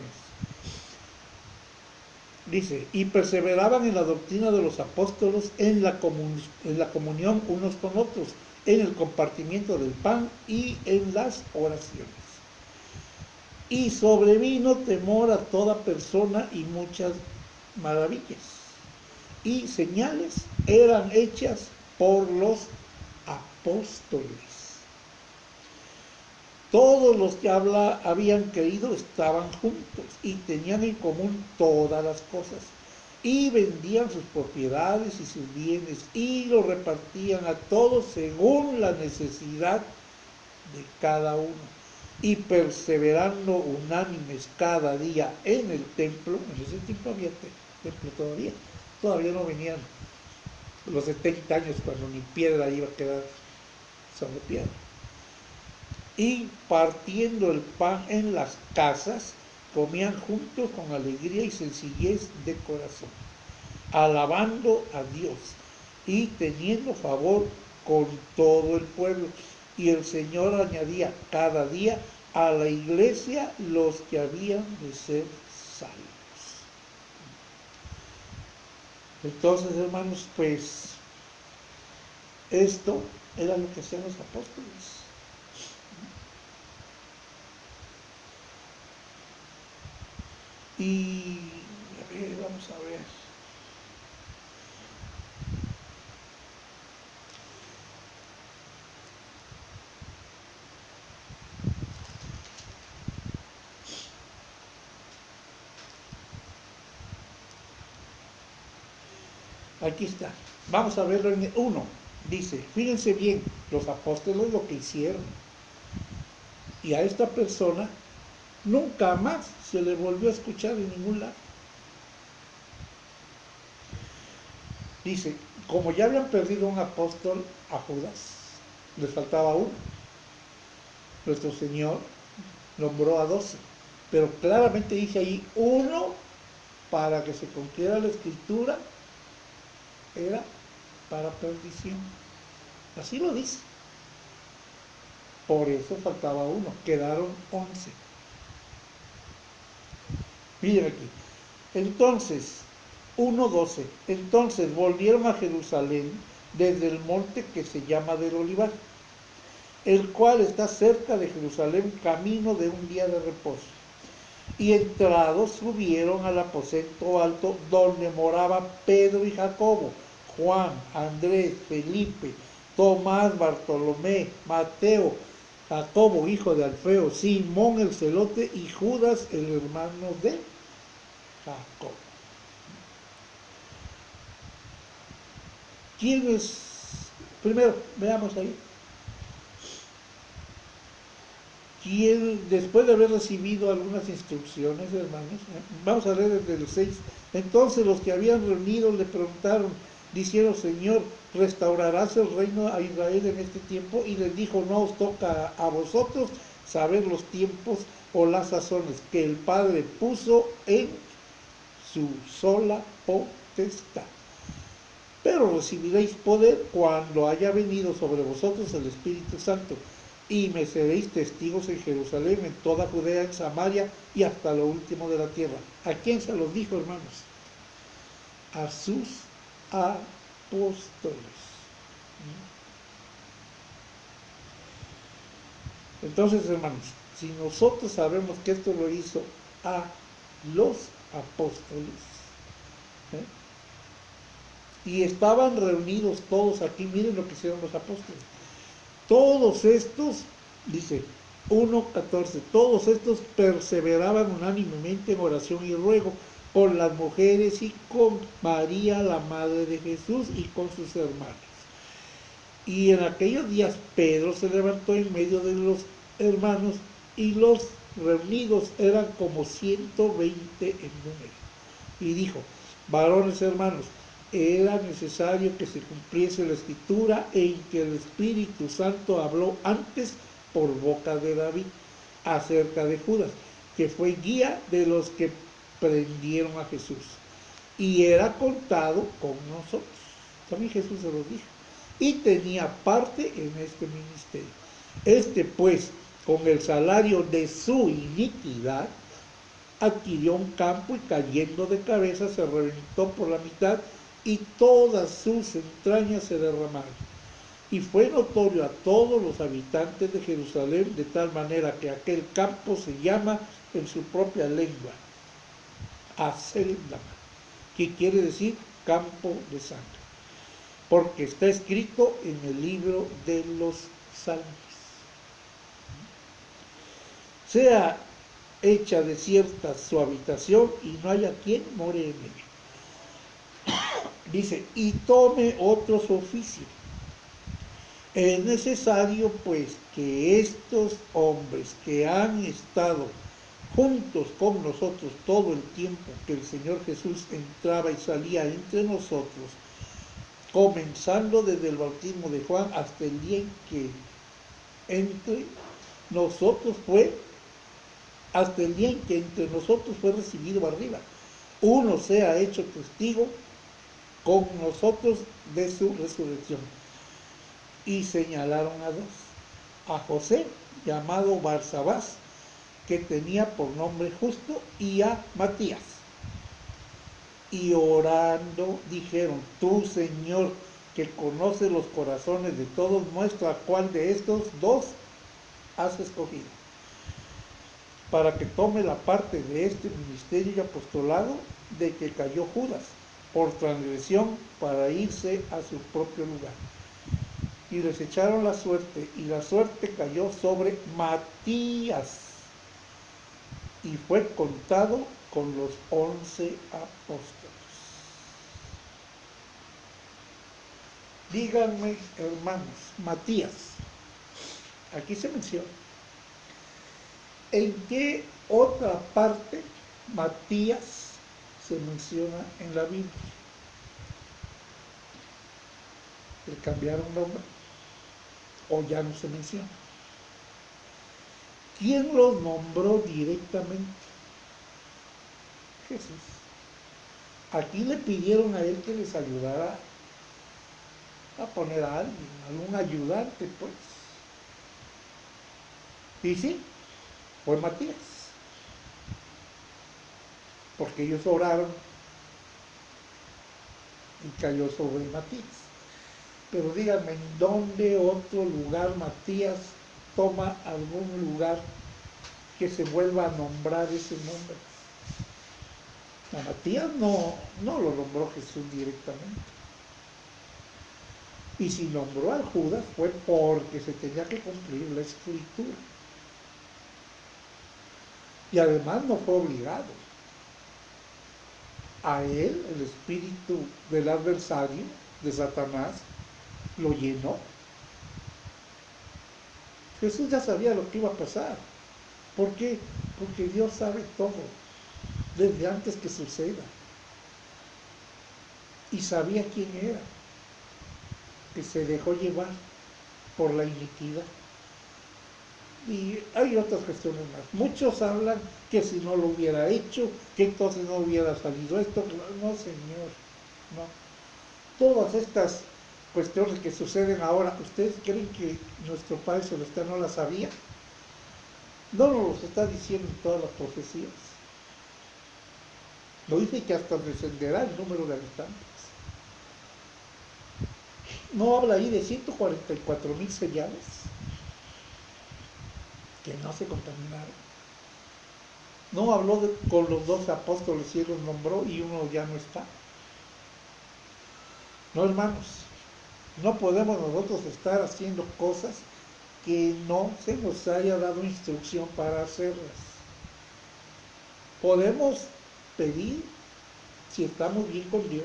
Dice, y perseveraban en la doctrina de los apóstoles, en la comunión unos con otros, en el compartimiento del pan y en las oraciones. Y sobrevino temor a toda persona y muchas maravillas. Y señales eran hechas por los apóstoles. Todos los que habían creído estaban juntos y tenían en común todas las cosas. Y vendían sus propiedades y sus bienes y los repartían a todos según la necesidad de cada uno. Y perseverando unánimes cada día en el templo, en ese tiempo había templo todavía no venían los 70 años cuando ni piedra iba a quedar sobre piedra. Y partiendo el pan en las casas, comían juntos con alegría y sencillez de corazón, alabando a Dios y teniendo favor con todo el pueblo. Y el Señor añadía cada día a la iglesia los que habían de ser salvos. Entonces, hermanos, pues esto era lo que hacían los apóstoles. Y a ver, vamos a ver. Aquí está. Vamos a verlo en 1. Dice, fíjense bien, los apóstoles lo que hicieron. Y a esta persona nunca más se le volvió a escuchar en ningún lado. Dice, como ya habían perdido un apóstol, a Judas, les faltaba uno. Nuestro Señor nombró a 12, pero claramente dice ahí, uno para que se cumpliera la escritura era para perdición. Así lo dice. Por eso faltaba uno, quedaron 11. Miren aquí. Entonces, 1:12. Entonces volvieron a Jerusalén desde el monte que se llama del Olivar, el cual está cerca de Jerusalén, camino de un día de reposo. Y entrados subieron al aposento alto donde moraba Pedro y Jacobo, Juan, Andrés, Felipe, Tomás, Bartolomé, Mateo, Jacobo, hijo de Alfeo, Simón el celote y Judas, el hermano de Jacobo. ¿Quiénes? Primero, veamos ahí. ¿Quién, después de haber recibido algunas instrucciones, hermanos? Vamos a leer desde el 6. Entonces los que habían reunido le preguntaron, diciendo, Señor, ¿restaurarás el reino a Israel en este tiempo? Y les dijo, no os toca a vosotros saber los tiempos o las sazones que el Padre puso en su sola potestad. Pero recibiréis poder cuando haya venido sobre vosotros el Espíritu Santo, y me seréis testigos en Jerusalén, en toda Judea, en Samaria y hasta lo último de la tierra. ¿A quién se los dijo, hermanos? A sus apóstoles. Entonces, hermanos, si nosotros sabemos que esto lo hizo a los apóstoles, ¿eh? Y estaban reunidos todos aquí, miren lo que hicieron los apóstoles. Todos estos, dice 1:14, todos estos perseveraban unánimemente en oración y ruego con las mujeres y con María, la madre de Jesús, y con sus hermanos. Y en aquellos días Pedro se levantó en medio de los hermanos, y los reunidos eran como 120 en número. Y dijo: varones hermanos, era necesario que se cumpliese la escritura en que el Espíritu Santo habló antes por boca de David acerca de Judas, que fue guía de los que prendieron a Jesús, y era contado con nosotros. También Jesús se lo dijo, y tenía parte en este ministerio. Este pues, con el salario de su iniquidad, adquirió un campo y cayendo de cabeza se reventó por la mitad y todas sus entrañas se derramaron. Y fue notorio a todos los habitantes de Jerusalén, de tal manera que aquel campo se llama en su propia lengua Aceldama, que quiere decir campo de sangre, porque está escrito en el libro de los Salmos: sea hecha desierta su habitación y no haya quien more en ella. Dice, y tome otros oficios. Es necesario pues que estos hombres que han estado juntos con nosotros todo el tiempo que el Señor Jesús entraba y salía entre nosotros, comenzando desde el bautismo de Juan hasta el día en que entre nosotros fue recibido arriba, uno sea hecho testigo con nosotros de su resurrección. Y señalaron a dos: a José, llamado Barsabás, que tenía por nombre Justo, y a Matías. Y orando dijeron: tú, Señor, que conoces los corazones de todos, muestra a cuál de estos dos has escogido, para que tome la parte de este ministerio y apostolado de que cayó Judas por transgresión, para irse a su propio lugar. Y les echaron la suerte, y la suerte cayó sobre Matías, y fue contado con los 11 apóstoles. Díganme, hermanos, Matías, aquí se menciona. ¿En qué otra parte Matías se menciona en la Biblia? ¿Le cambiaron nombre o ya no se menciona? ¿Quién los nombró directamente? Jesús. Aquí le pidieron a él que les ayudara a poner a alguien, algún ayudante, pues. Y sí, fue Matías, porque ellos oraron y cayó sobre Matías. Pero díganme, ¿en dónde otro lugar Matías toma algún lugar que se vuelva a nombrar ese nombre? A Matías no lo nombró Jesús directamente. Y si nombró al Judas fue porque se tenía que cumplir la escritura. Y además no fue obligado. A él el espíritu del adversario, de Satanás, lo llenó. Jesús ya sabía lo que iba a pasar. ¿Por qué? Porque Dios sabe todo, desde antes que suceda. Y sabía quién era, que se dejó llevar por la iniquidad. Y hay otras cuestiones más. Muchos hablan que si no lo hubiera hecho, que entonces no hubiera salido esto. No, Señor, no. Todas estas cuestiones que suceden ahora, ¿ustedes creen que nuestro Padre Celestial no las sabía? No nos los está diciendo en todas las profecías. Lo dice que hasta descenderá el número de habitantes. No habla ahí de 144,000 señales que no se contaminaron. No habló con los 12 apóstoles y él los nombró y uno ya no está. No, hermanos, no podemos nosotros estar haciendo cosas que no se nos haya dado instrucción para hacerlas. Podemos pedir si estamos bien con Dios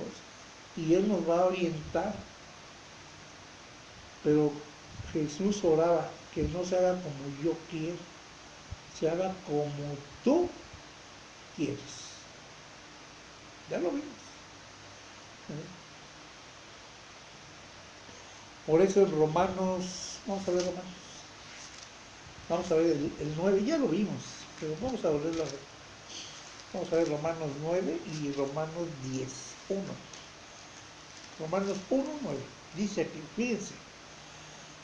y Él nos va a orientar. Pero Jesús oraba que no se haga como yo quiero, se haga como tú quieres. Ya lo vimos. Por eso en Romanos, vamos a ver Romanos, vamos a ver el 9, ya lo vimos, pero vamos a volverlo a ver. Vamos a ver Romanos 9 y Romanos 10, 1. Romanos 1, 9. Dice aquí, fíjense,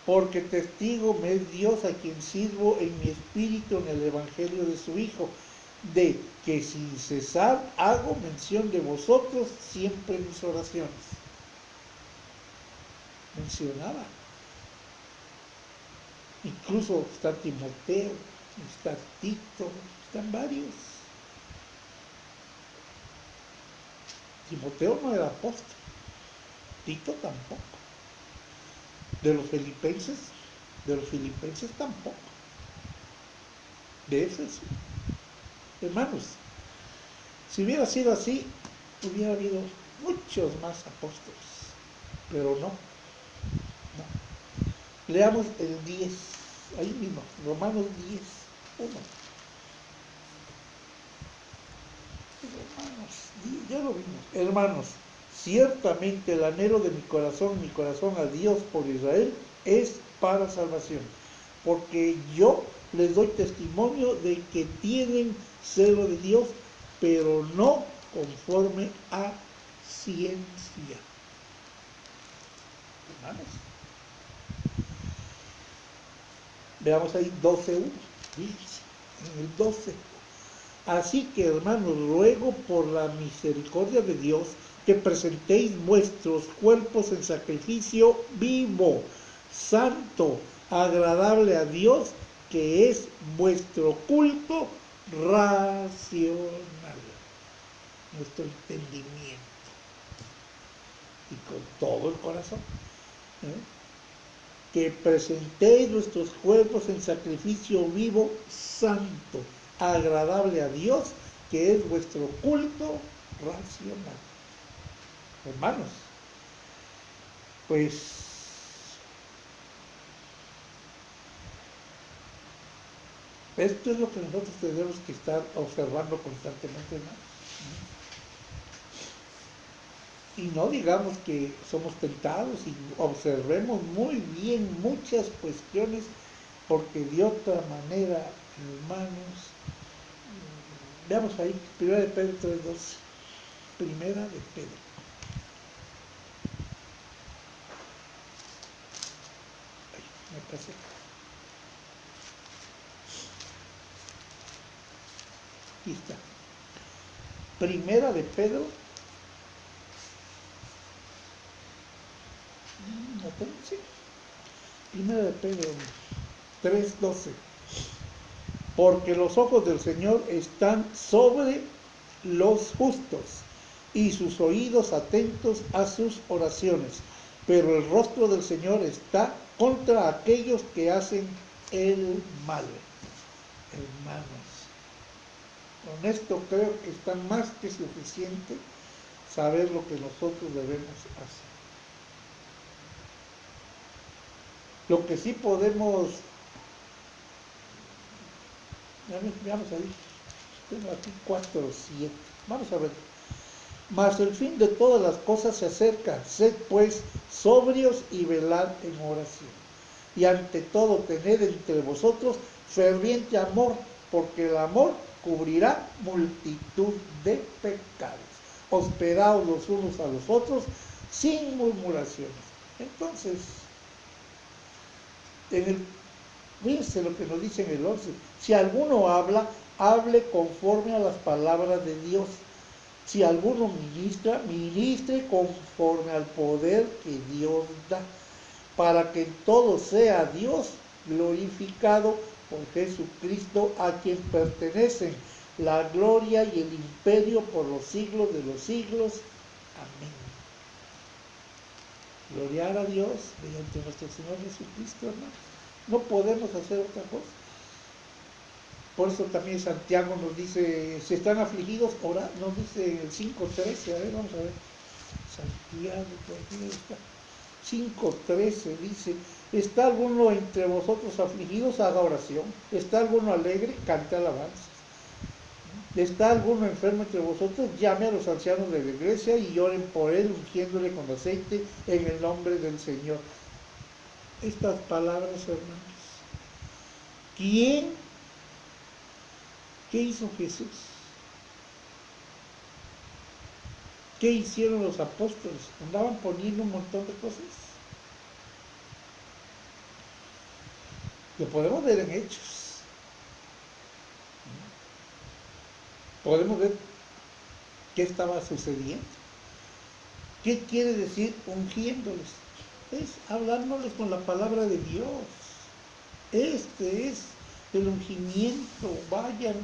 porque testigo me es Dios a quien sirvo en mi espíritu en el evangelio de su Hijo, de que sin cesar hago mención de vosotros siempre en mis oraciones. Mencionaba. Incluso está Timoteo, está Tito, están varios. Timoteo no era apóstol, Tito tampoco. De los filipenses tampoco. De Éfeso. Hermanos, si hubiera sido así, hubiera habido muchos más apóstoles, pero no. Leamos el 10, ahí mismo, Romanos 10, 1. Hermanos, ya lo vimos. Hermanos, ciertamente el anhelo de mi corazón a Dios por Israel es para salvación, porque yo les doy testimonio de que tienen celo de Dios, pero no conforme a ciencia. Hermanos, veamos ahí 12.1, en el 12. Así que, hermanos, ruego por la misericordia de Dios que presentéis vuestros cuerpos en sacrificio vivo, santo, agradable a Dios, que es vuestro culto racional, nuestro entendimiento, y con todo el corazón. Que presentéis vuestros cuerpos en sacrificio vivo, santo, agradable a Dios, que es vuestro culto racional. Hermanos, pues esto es lo que nosotros tenemos que estar observando constantemente, hermanos. Y no digamos que somos tentados y observemos muy bien muchas cuestiones, porque de otra manera, hermanos, veamos ahí, 1 de Pedro 3:12, 1 de Pedro. Ay, me pasé. Aquí está. 1 de Pedro. No tengo, sí. 1 de Pedro 3:12. Porque los ojos del Señor están sobre los justos y sus oídos atentos a sus oraciones, pero el rostro del Señor está contra aquellos que hacen el mal. Hermanos, con esto creo que está más que suficiente saber lo que nosotros debemos hacer. Lo que sí podemos, veamos ahí, tengo aquí 4 o 7, vamos a ver. Mas el fin de todas las cosas se acerca, sed pues sobrios y velad en oración. Y ante todo tened entre vosotros ferviente amor, porque el amor cubrirá multitud de pecados. Hospedaos los unos a los otros sin murmuraciones. Entonces, fíjense lo que nos dice en el 11. Si alguno habla, hable conforme a las palabras de Dios. Si alguno ministra, ministre conforme al poder que Dios da, para que en todo sea Dios glorificado por Jesucristo, a quien pertenecen la gloria y el imperio por los siglos de los siglos. Amén. Gloriar a Dios mediante nuestro Señor Jesucristo, hermanos. No podemos hacer otra cosa. Por eso también Santiago nos dice, si están afligidos, orad, nos dice el 5:13, a ver, vamos a ver. Santiago, por aquí está. 5:13 dice, ¿está alguno entre vosotros afligidos? Haga oración. ¿Está alguno alegre? Cante alabanzas. ¿Está alguno enfermo entre vosotros? Llame a los ancianos de la iglesia y oren por él, ungiéndole con aceite en el nombre del Señor. Estas palabras, hermanos. ¿Qué hizo Jesús? ¿Qué hicieron los apóstoles? Andaban poniendo un montón de cosas. Lo podemos ver en Hechos. Podemos ver qué estaba sucediendo. ¿Qué quiere decir ungiéndoles? Es hablándoles con la palabra de Dios. Este es el ungimiento. Vayan,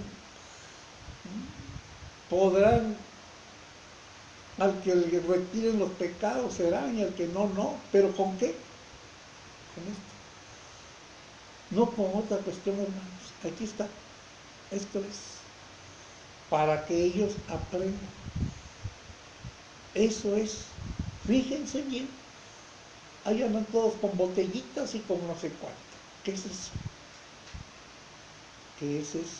podrán, al que le retiren los pecados serán, y al que no, no. ¿Pero con qué? Con esto. No con otra cuestión, hermanos. Aquí está. Esto es para que ellos aprendan. Eso es. Fíjense bien. Ahí andan todos con botellitas y con no sé cuánto. ¿Qué es eso? ¿Qué es eso?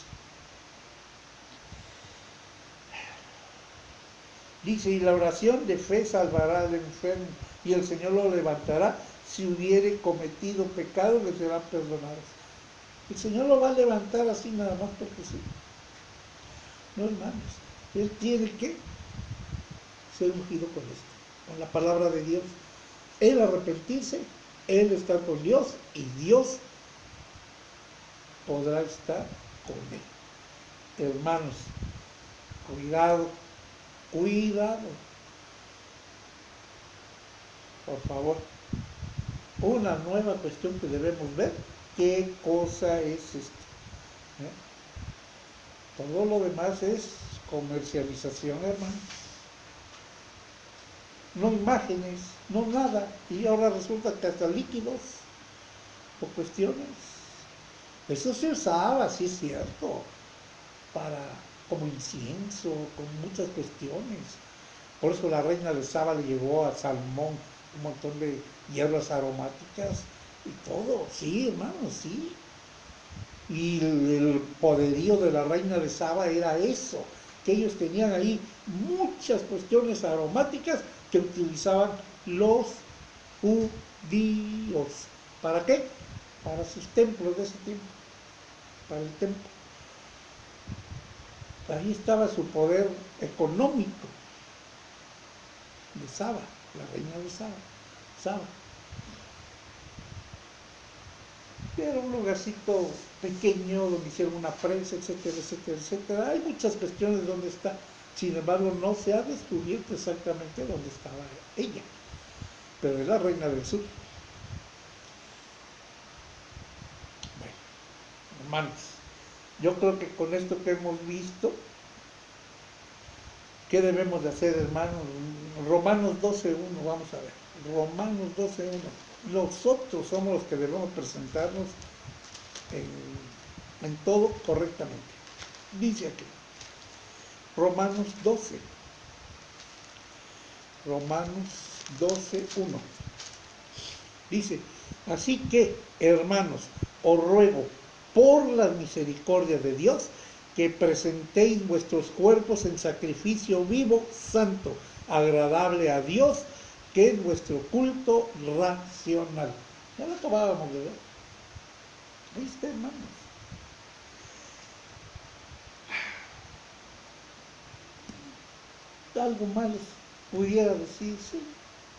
Dice, y la oración de fe salvará al enfermo, y el Señor lo levantará. Si hubiere cometido pecados, le serán perdonados. El Señor lo va a levantar así nada más porque sí. No, hermanos. Él tiene que ser ungido con esto, con la palabra de Dios. Él arrepentirse, él estar con Dios, y Dios podrá estar con él. Hermanos, cuidado, cuidado. Por favor. Una nueva cuestión que debemos ver, ¿qué cosa es esto? Todo lo demás es comercialización, hermanos. No imágenes, no nada. Y ahora resulta que hasta líquidos o cuestiones. Eso se usaba, sí es cierto, como incienso, con muchas cuestiones. Por eso la reina de Saba le llevó a Salomón un montón de hierbas aromáticas y todo. Sí, hermanos, sí. Y el poderío de la reina de Saba era eso, que ellos tenían ahí muchas cuestiones aromáticas que utilizaban los judíos. ¿Para qué? Para sus templos de ese tiempo, para el templo. Ahí estaba su poder económico de Saba, la reina de Saba. Era un lugarcito pequeño donde hicieron una presa, etcétera, etcétera, etcétera. Hay muchas cuestiones donde está. Sin embargo, no se ha descubierto exactamente dónde estaba ella. Pero es la reina del sur. Bueno, hermanos, yo creo que con esto que hemos visto, ¿qué debemos de hacer, hermanos? Romanos 12:1, vamos a ver. Romanos 12:1. Nosotros somos los que debemos presentarnos en todo correctamente. Dice aquí, Romanos 12:1. Dice, así que, hermanos, os ruego por las misericordias de Dios que presentéis vuestros cuerpos en sacrificio vivo, santo, agradable a Dios, que es vuestro culto racional. Ya lo acabábamos de ver. Ahí está, hermanos. Algo más les pudiera decir, sí,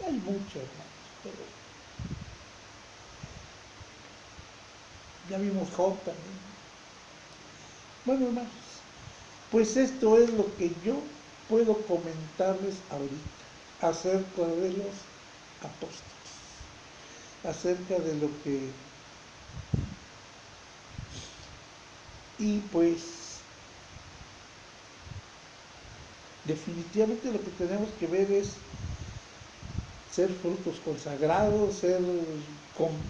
hay mucho, hermanos, pero Ya vimos Job también. Bueno, hermanos, pues esto es lo que yo puedo comentarles ahorita acerca de los apóstoles, acerca de lo que... Y pues definitivamente lo que tenemos que ver es ser frutos consagrados,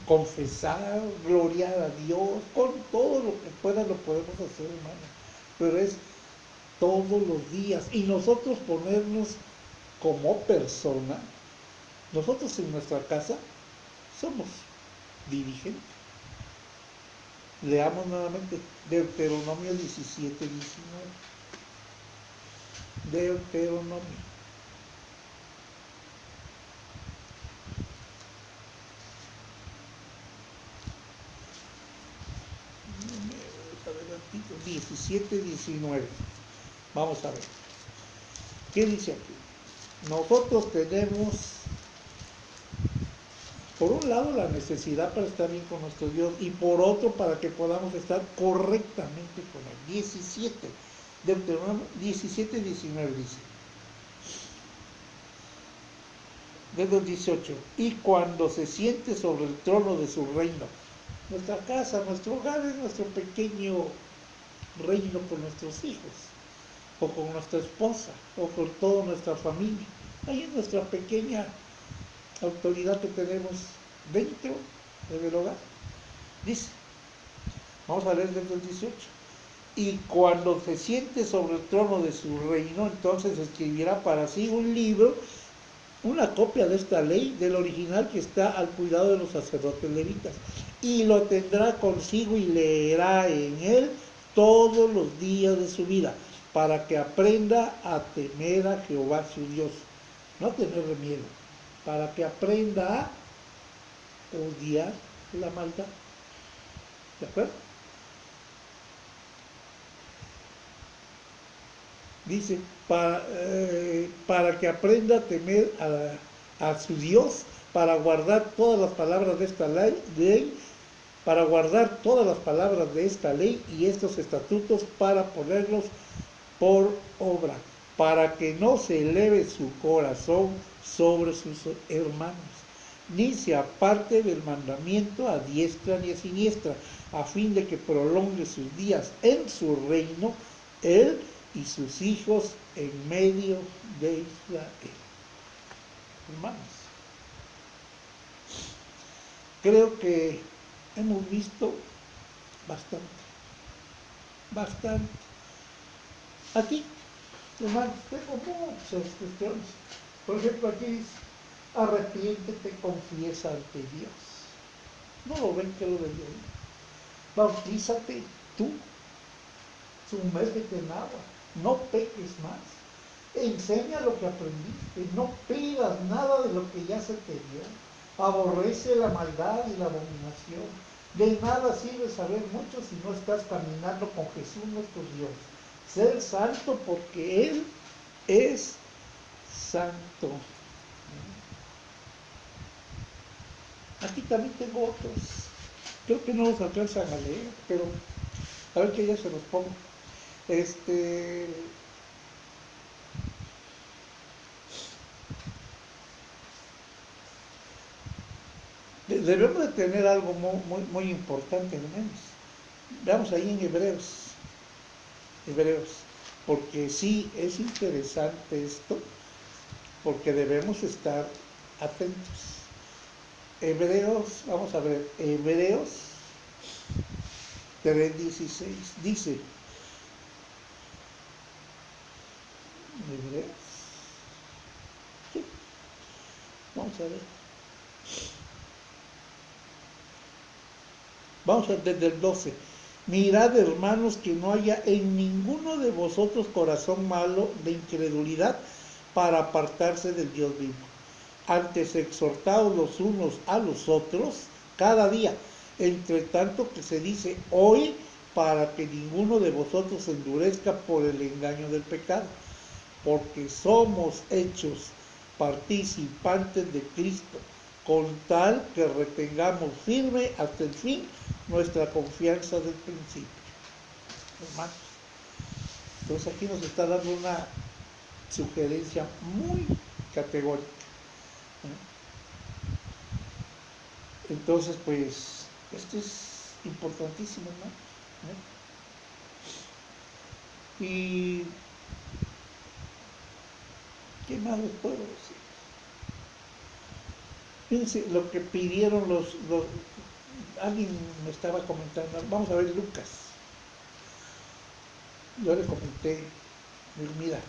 confesar, gloriar a Dios, con todo lo que pueda lo podemos hacer, hermano. Pero es todos los días. Y nosotros ponernos como persona, nosotros en nuestra casa somos dirigentes. Leamos nuevamente Deuteronomio 17, 19. Deuteronomio. Adelantito, 17, 19. Vamos a ver. ¿Qué dice aquí? Nosotros tenemos, por un lado, la necesidad para estar bien con nuestro Dios y por otro, para que podamos estar correctamente con Él. 17, Deuteronomio 17, 19 dice. Desde el 18. Y cuando se siente sobre el trono de su reino, nuestra casa, nuestro hogar es nuestro pequeño reino con nuestros hijos, o con nuestra esposa, o con toda nuestra familia. Ahí es nuestra pequeña autoridad que tenemos dentro del hogar. Dice, vamos a leer desde el 18. Y cuando se siente sobre el trono de su reino, entonces escribirá para sí un libro, una copia de esta ley, del original que está al cuidado de los sacerdotes levitas, y lo tendrá consigo y leerá en él todos los días de su vida, para que aprenda a temer a Jehová su Dios, no tenerle miedo, para que aprenda a odiar la maldad. ¿De acuerdo? Dice, para que aprenda a temer a su Dios, para guardar todas las palabras de esta ley, para guardar todas las palabras de esta ley y estos estatutos, para ponerlos por obra, para que no se eleve su corazón sobre sus hermanos, ni se aparte del mandamiento a diestra ni a siniestra, a fin de que prolongue sus días en su reino, él y sus hijos en medio de Israel. Hermanos, creo que hemos visto bastante. Aquí, hermanos, tengo muchas cuestiones. Por ejemplo, aquí dice, arrepiéntete, confiesa ante Dios. ¿No lo ven que lo de Dios? Bautízate tú, sumérgete en agua, no peques más. Enseña lo que aprendiste, no pidas nada de lo que ya se te dio. Aborrece la maldad y la abominación. De nada sirve saber mucho si no estás caminando con Jesús nuestro Dios. Ser santo porque Él es santo. Aquí también tengo otros. Creo que no los alcanzan a leer, pero a ver que ya se los pongo. Debemos de tener algo muy importante, hermanos. Veamos ahí en Hebreos, porque sí es interesante esto, porque debemos estar atentos. Hebreos, vamos a ver, Hebreos 3:16 dice, Hebreos, sí, vamos a ver. Vamos a ver desde el 12. Mirad, hermanos, que no haya en ninguno de vosotros corazón malo de incredulidad para apartarse del Dios vivo. Antes exhortaos los unos a los otros cada día, entre tanto que se dice hoy, para que ninguno de vosotros se endurezca por el engaño del pecado, porque somos hechos participantes de Cristo, con tal que retengamos firme hasta el fin nuestra confianza del principio, hermanos. Entonces aquí nos está dando una sugerencia muy categórica. Entonces, pues, esto es importantísimo, ¿no? Y ¿qué más les puedo decir? Fíjense lo que pidieron alguien me estaba comentando, vamos a ver Lucas. Yo le comenté, mira,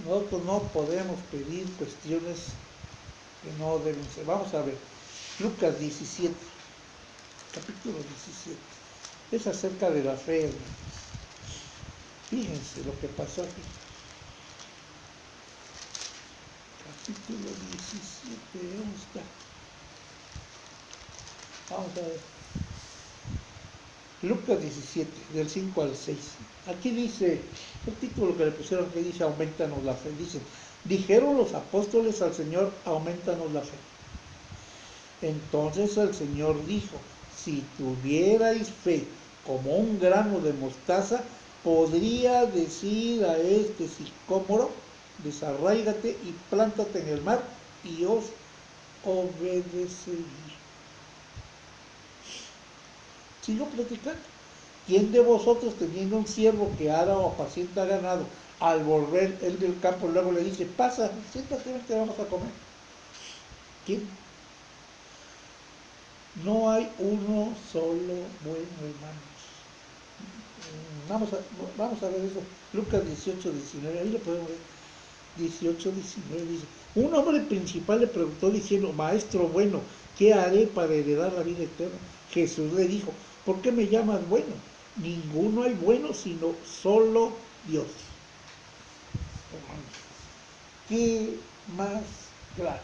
nosotros no podemos pedir cuestiones que no deben ser. Vamos a ver, Lucas 17, capítulo 17. Es acerca de la fe, hermanos. Fíjense lo que pasó aquí. Capítulo 17, ¿dónde está? Vamos a ver. Lucas 17, del 5 al 6. Aquí dice, el título que le pusieron que dice, aumentanos la fe. Dice, dijeron los apóstoles al Señor, aumentanos la fe. Entonces el Señor dijo, si tuvierais fe como un grano de mostaza, podría decir a este sicómoro, desarráigate y plántate en el mar, y os obedecería. Sigo platicando. ¿Quién de vosotros, teniendo un siervo que ara o apacienta ganado, al volver él del campo, luego le dice, pasa, siéntate, que vamos a comer? ¿Quién? No hay uno solo bueno, hermanos. Vamos a ver eso. Lucas 18, 19, ahí lo podemos ver. 18, 19 dice, un hombre principal le preguntó diciendo, maestro bueno, ¿qué haré para heredar la vida eterna? Jesús le dijo, ¿por qué me llamas bueno? Ninguno hay bueno sino solo Dios. Hermanos, ¿qué más claro?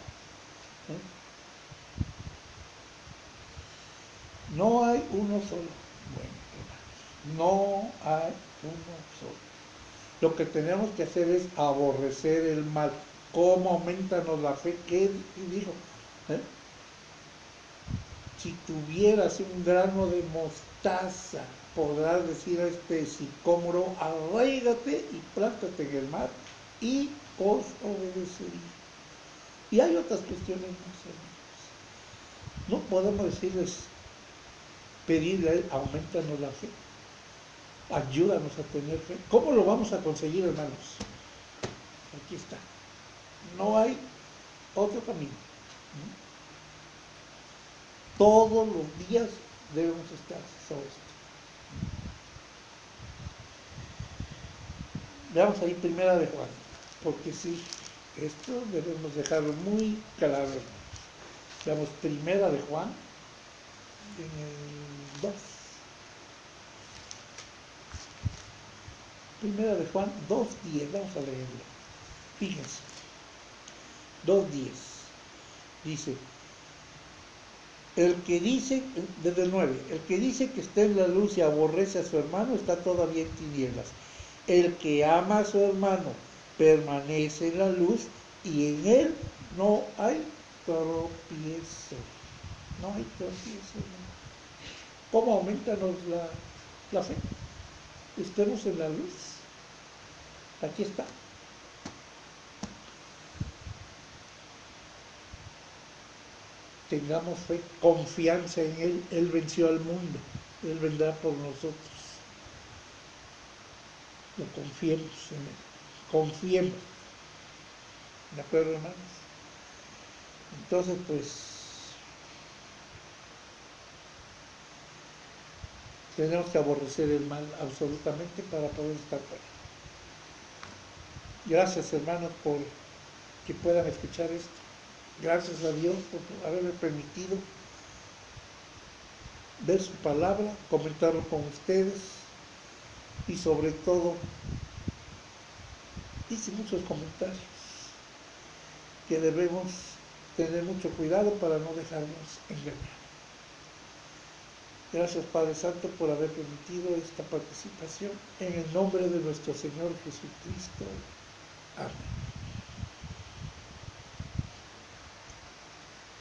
No hay uno solo bueno, hermanos. No hay uno solo. Lo que tenemos que hacer es aborrecer el mal. ¿Cómo aumentanos la fe? ¿Qué dijo? Si tuvieras un grano de mostaza, podrás decir a este sicómoro, arraígate y plántate en el mar, y os obedecería. Y hay otras cuestiones más, hermanos. No podemos decirles, pedirle a él, aumentanos la fe. Ayúdanos a tener fe. ¿Cómo lo vamos a conseguir, hermanos? Aquí está. No hay otro camino. Todos los días debemos estar sobre esto. Veamos ahí primera de Juan, porque sí, esto debemos dejarlo muy claro. Veamos primera de Juan, en el 2. Primera de Juan 2:10, vamos a leerlo. Fíjense, 2:10. Dice, el que dice, desde el 9, el que dice que está en la luz y aborrece a su hermano está todavía en tinieblas. El que ama a su hermano permanece en la luz y en él no hay tropiezo. No hay tropiezo. ¿Cómo aumentanos la fe? Estemos en la luz. Aquí está. Tengamos fe, confianza en Él. Él venció al mundo. Él vendrá por nosotros. Lo confiemos en Él. Confiemos. ¿De acuerdo, hermanos? Entonces, pues, tenemos que aborrecer el mal absolutamente para poder estar fuera. Gracias, hermanos, por que puedan escuchar esto. Gracias a Dios por haberme permitido ver su palabra, comentarlo con ustedes y sobre todo hice muchos comentarios que debemos tener mucho cuidado para no dejarnos engañar. Gracias, Padre Santo, por haber permitido esta participación en el nombre de nuestro Señor Jesucristo. Amén.